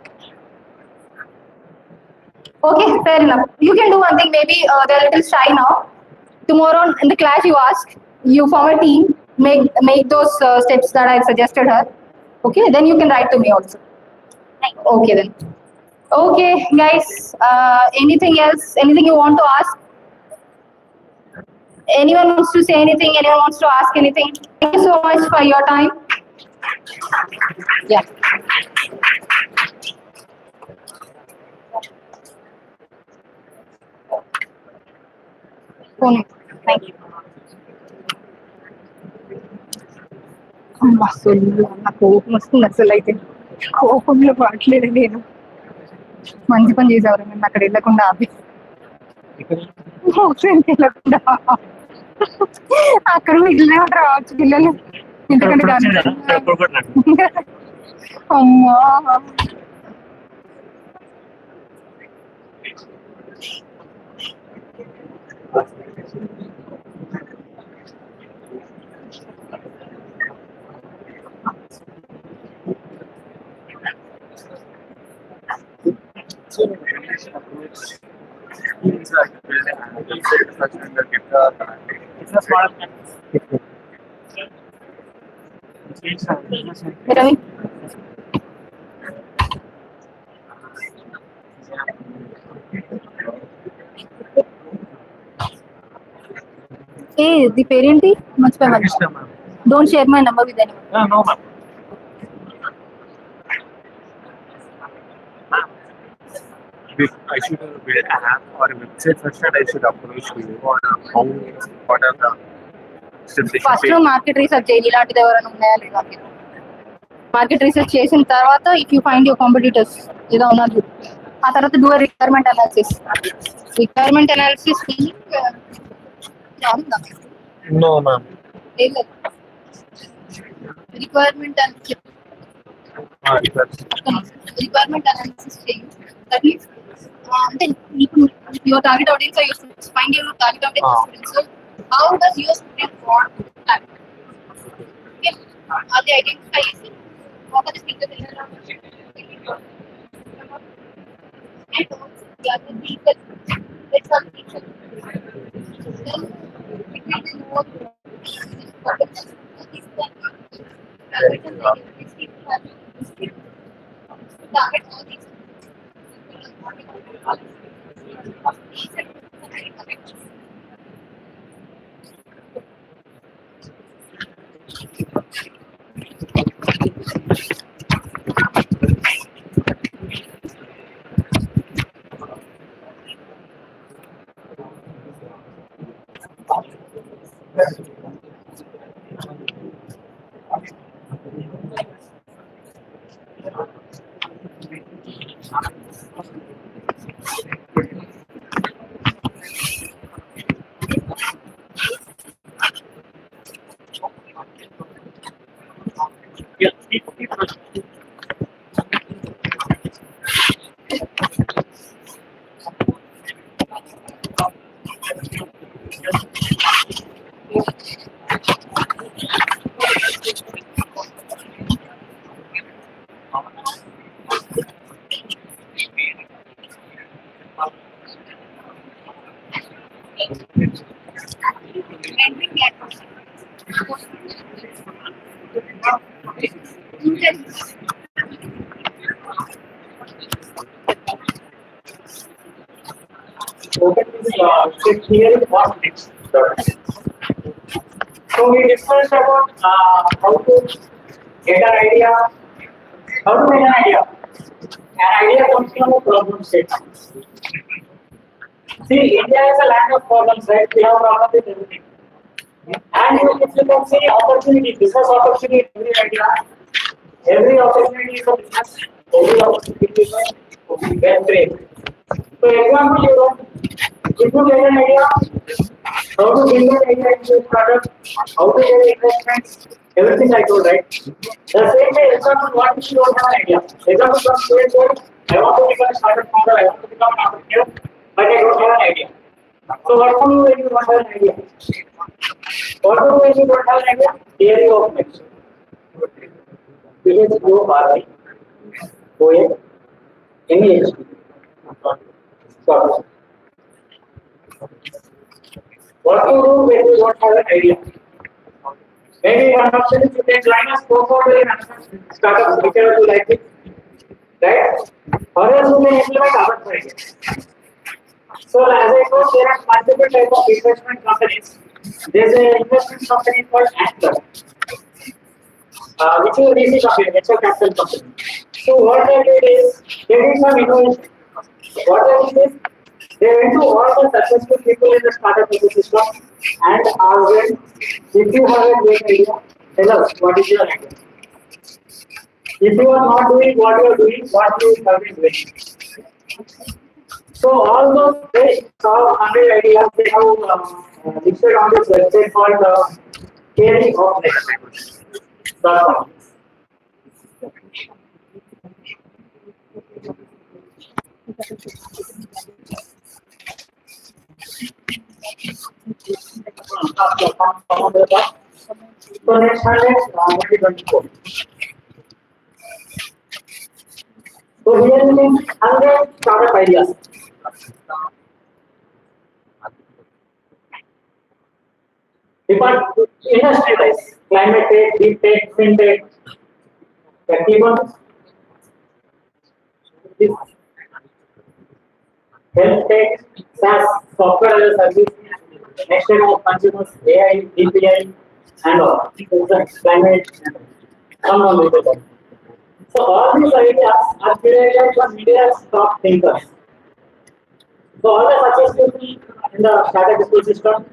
Okay, fair enough. You can do one thing. Maybe they're a little shy now. tomorrow in the class you ask, you form a team, make those steps that I've suggested her. Okay, then you can write to me also. Okay then. Okay, guys. Anything else? Anything you want to ask? Anyone wants to say anything? Anyone wants to ask anything? Thank you so much for your time. Yeah. Thank you. నా కోపం వస్తుంది అసలు అయితే కోపంలో మాట్లాడే నేను మంచి పని చేసేవారు మేము అక్కడ వెళ్ళకుండా ఆపి వెళ్ళకుండా అక్కడ మిగిలిన రావచ్చు పిల్లలు ఎందుకంటే అమ్మా రవి ఏ ది పేరేంటి మర్చిపోయా don't share my number with anyone No, ma'am. I should build an app or a website first, and I should approach you on how, what are the steps they should first take. Market research చేయాలి ఇలాంటిది ఎవరైనా ఉన్నాయా లేదా market research చేసిన తర్వాత if you find your competitors ఏదో ఉన్నారు ఆ తర్వాత do requirement analysis No, ma'am. Requirement requirement analysis చేయండి దట్ మీన్స్ అంటే your target audience are your find your target audience students so how does your student want that okay అది identify చేసి what are the speakers in the and also the other people it's all teacher then it will be more Here is what next. So we discussed about how to get an idea, how to make an idea. An idea comes from a problem statement. See, India is a land of problems, right? We have problems with everything. And if you can see opportunity, business opportunity, every opportunity is a business, every opportunity is a web trade. For example, you know, if you get an idea, how to build an idea into a product, how to get investments, everything I told, right? The same way, example, what if you don't have an idea? Example, from student code, I want to become a startup founder, I want to become an entrepreneur, but I don't have an idea. So what do you do when you don't have an idea? What do you do when you don't have an idea? Theory of next. Village go RI, OA, MEH. What to do when you don't have an idea? Maybe one option is you can join us co-founder in startups, whichever you like it, right? Or else you can implement our projects. So as I told, there are multiple types of investment companies. There is an investment company called Actor, which is a VC company, venture capital company. So what they did is they did some innovation. What they did is they went to all the successful people in the startup ecosystem and asked them, if you have a great idea, tell us what is your idea. If you are not doing what you are doing, what you have been doing. So all those they saw 100 ideas they have listed on this website called caringofnext.com. So next one is 2024. So here is 100 startup ideas. Different industry wise, climate tech, deep tech, fintech, technical, health tech, SaaS, software as a service, next gen of consumers, AI, DPI, and all. Climate, come on with it. So all these ideas are created from India's top thinkers. So all the successful people in the startup ecosystem,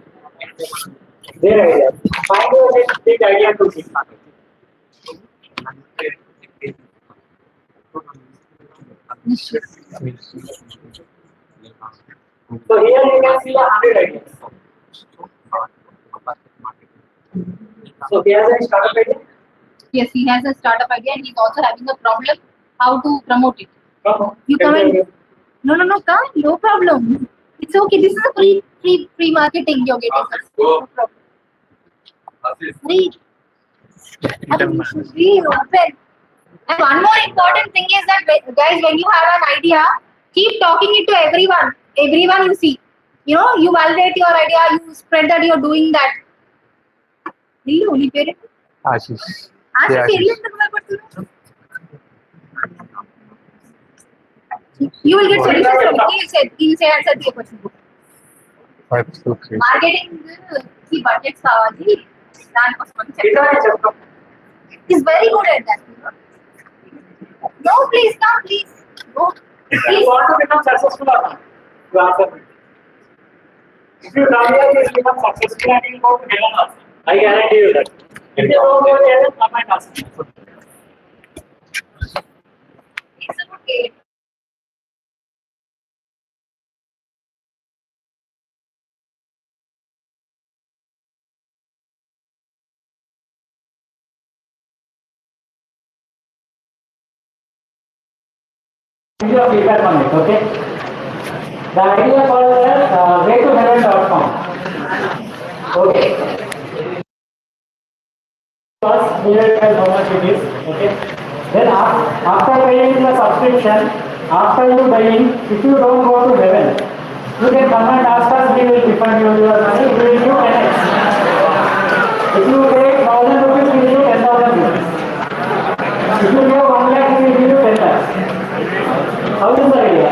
their ideas. Find your next big idea to think. So here you can see the 100 ideas. So he has a startup idea. Yes, he has a startup idea and he's also having a problem how to promote it. Come. You come and no, come, no problem. It's okay. This is a free marketing you're getting. No problem. Free. You should be open. And one more important thing is that guys, when you have an idea, keep talking it to everyone. Everyone you see. You know, you validate your idea, you spread that you're doing that. Only parent. Ashish. You will get solutions from it. He'll say answer to your question. Okay. Marketing key budgets kavali. He's very good at that. No, please come, please. No. If you want to become successful or not, you answer me. If you come here, you will become successful and you will go to heaven also. I guarantee you that. If you don't go to heaven, come and ask me. It's okay. Give you a feedback on it, okay? The idea called as RAVITEJA.com. Okay. First, we will tell how much it is, okay? Then after paying the subscription, after you buying, if you don't go to heaven, you can come and ask us, we will refund you your money, we will give 10x. If you pay 1,000 rupees, we will give 10,000 rupees. If you give 1 lakh, we will give you 10 lakhs. How is the idea?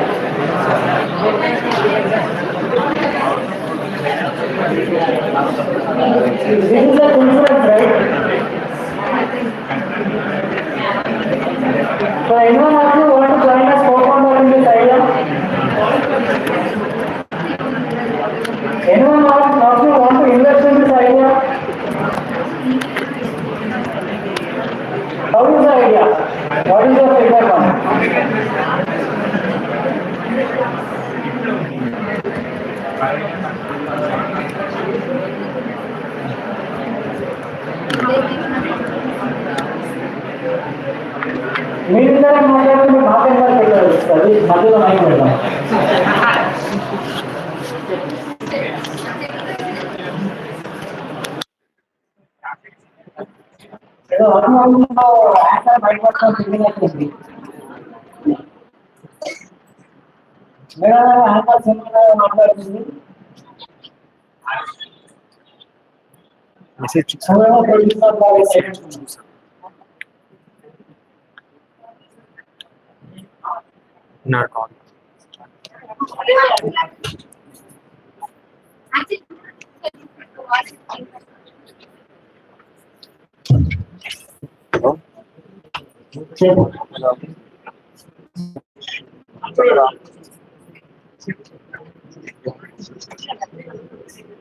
This is a difference, right? So anyone of you want to join us co-founder in this idea? Anyone of you want to invest in this idea? How is the idea? What is your feedback on it? మీరిద్దరే మాట్లాడుతూ మాట్లాడారు అది మధ్యలో mic పెడదాం ఏదో అనుభవంలో answer బయటపడతాం తెలియనట్టుంది madam answer cinema మాట్లాడుతుంది Message. Not on.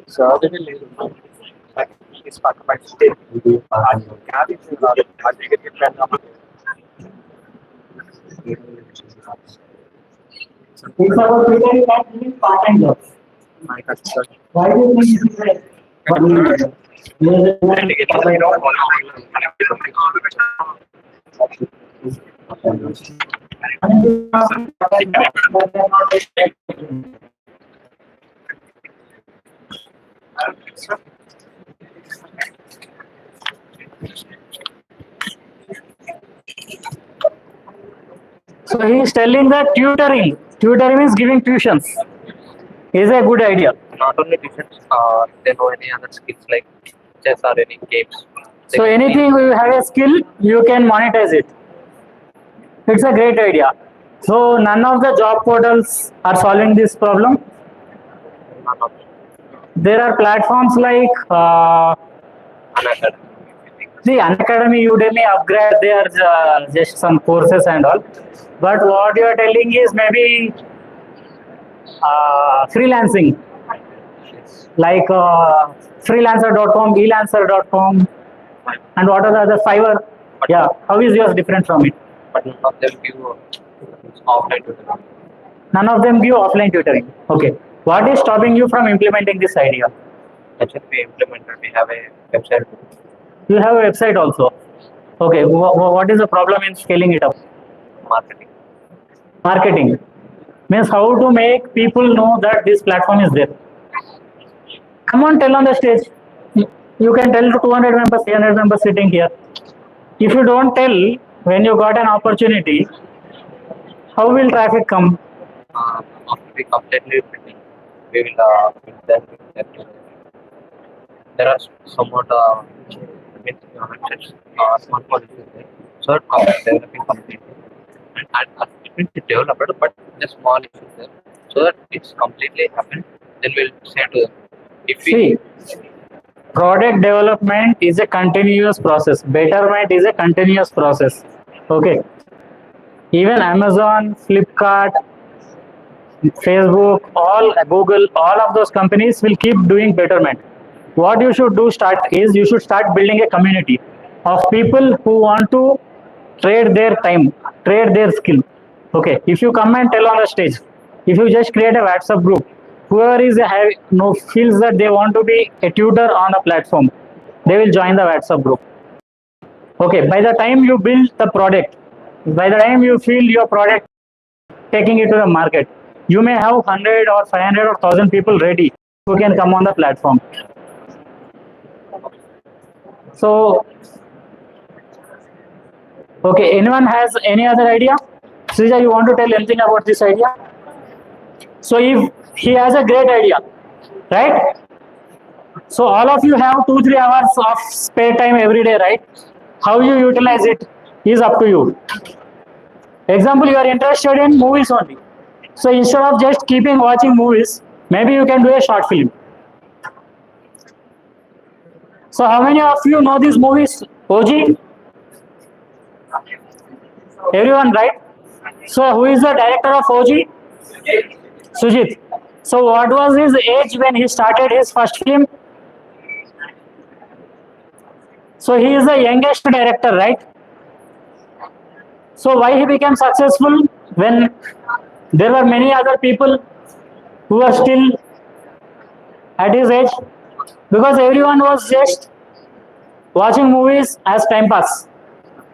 So is participating. It's about pretending that it is part-time job. Why do you think it is like? So he is telling that tutoring is giving tuitions, is a good idea. Not only defense, they know any other skills like chess or any games. So anything you have a skill, you can monetize it. It's a great idea. So none of the job portals are solving this problem. There are platforms like the Unacademy, Udemy, Upgrade. They are just some courses and all. But what you are telling is maybe freelancing, like freelancer.com, elancer.com, and what are the other Fiverr? Yeah, how is yours different from it? But none of them give offline tutoring. None of them give offline tutoring. Okay. What is stopping you from implementing this idea? Actually, we implemented. We have a website. You have a website also. Okay. What is the problem in scaling it up? Marketing. Marketing means how to make people know that this platform is there. Come on, tell on the stage. You can tell to 200 members, 300 members sitting here. If you don't tell when you got an opportunity, how will traffic come? After we completely we will there are somewhat small policies there. So developing completely and it will be developed, but the small issues there. So that it's completely happened, then we'll say to them. If we See, product development is a continuous process. Betterment is a continuous process. Okay. Even Amazon, Flipkart, Facebook, Google, all of those companies will keep doing betterment. What you should do you should start building a community of people who want to trade their time, trade their skill. Okay, if you come and tell on the stage, if you just create a WhatsApp group, whoever feels that they want to be a tutor on a platform, they will join the WhatsApp group. Okay, by the time you build the product, by the time you feel your product taking it to the market, you may have 100 or 500 or 1000 people ready who can come on the platform. So, okay, anyone has any other idea? Srija, you want to tell anything about this idea? So if he has a great idea, right? So all of you have 2-3 hours of spare time every day, right? How you utilize it is up to you. Example, you are interested in movies only. So instead of just keeping watching movies, maybe you can do a short film. So how many of you know these movies? OG? Everyone, right? So who is the director of OG? Sujit. So what was his age when he started his first film? So he is the youngest director, right? So why he became successful when there were many other people who were still at his age? Because everyone was just watching movies as time pass.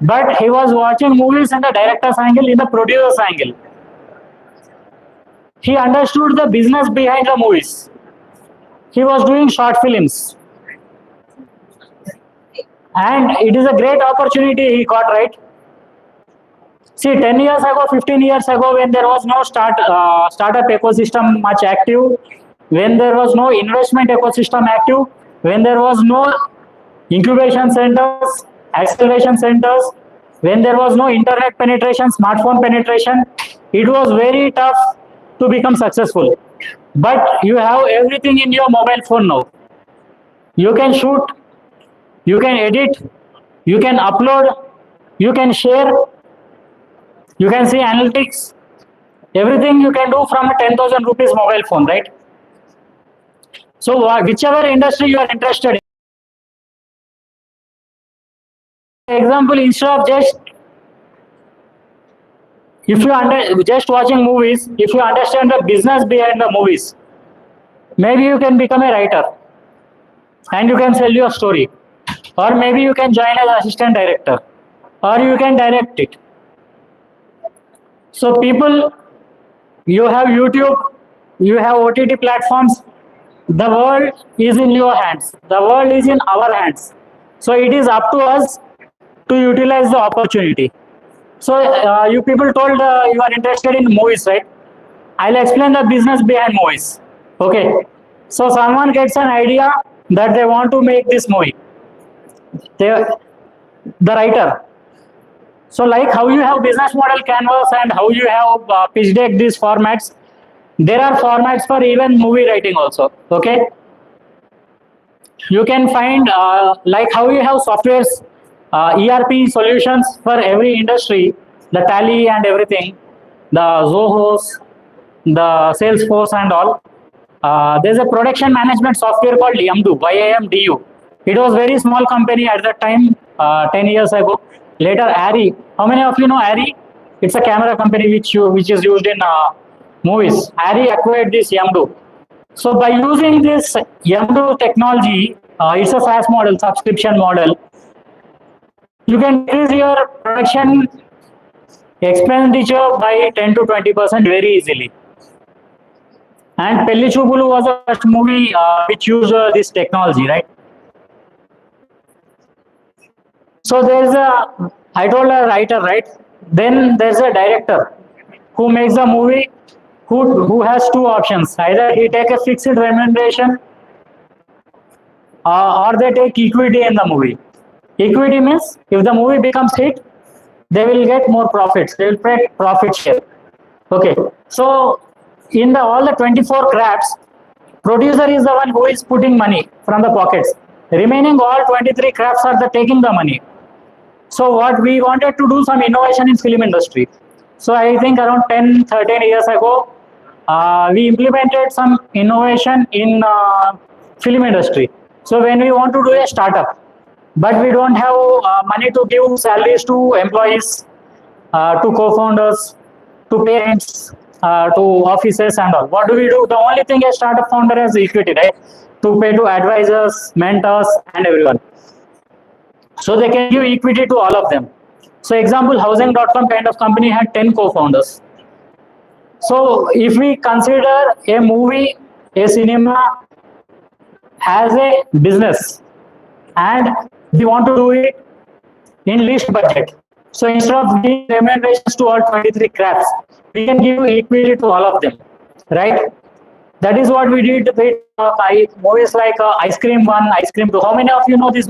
But he was watching movies in the director's angle, in the producer's angle. He understood the business behind the movies. He was doing short films. And it is a great opportunity he got, right? See, 10 years ago, 15 years ago, when there was no startup ecosystem much active, when there was no investment ecosystem active, when there was no incubation centers, acceleration centers. When there was no internet penetration, smartphone penetration, it was very tough to become successful. But you have everything in your mobile phone now. You can shoot, you can edit, you can upload, you can share, you can see analytics. Everything you can do from a 10,000 rupees mobile phone, right? So whichever industry you are interested in. Example, instead of just just watching movies, if you understand the business behind the movies, maybe you can become a writer and you can sell your story, or maybe you can join as assistant director, or you can direct it. So people, you have YouTube, you have OTT platforms. The world is in your hands. The world is in our hands. So it is up to us to utilize the opportunity. So you people told you are interested in movies, right? I'll explain the business behind movies. Okay. So someone gets an idea that they want to make this movie. The writer. So like how you have business model canvas and how you have pitch deck these formats, there are formats for even movie writing also. Okay. You can find like how you have softwares, ERP solutions for every industry, the Tally and everything, the Zohos, the Salesforce and all. There's a production management software called YAMDU, YAMDU. It was very small company at that time, 10 years ago. Later, ARRI. How many of you know ARRI? It's a camera company which is used in movies. ARRI acquired this YAMDU. So by using this YAMDU technology, it's a SaaS model, subscription model. You can increase your production expenditure by 10 to 20% very easily. And Pelli Chupulu was a first movie which used this technology, right? So there's I told a writer, right? Then there's a director who makes a movie who has two options. Either he take a fixed remuneration or they take equity in the movie. Equity means if the movie becomes hit, they will get more profits. They will pay profit share. Okay. So in all the 24 crafts, producer is the one who is putting money from the pockets. Remaining all 23 crafts are taking the money. So what we wanted to do some innovation in film industry. So I think around 10, 13 years ago, we implemented some innovation in film industry. So when we want to do a startup, but we don't have money to give salaries to employees, to co-founders, to parents, to offices and all. What do? The only thing a startup founder has equity, right? To pay to advisors, mentors and everyone. So they can give equity to all of them. So example, housing.com kind of company had 10 co-founders. So if we consider a movie, a cinema as a business and we want to do it in least budget. So instead of giving remunerations to all 23 crafts, we can give equity to all of them, right? That is what we did with movies like Ice Cream 1, Ice Cream 2. How many of you know this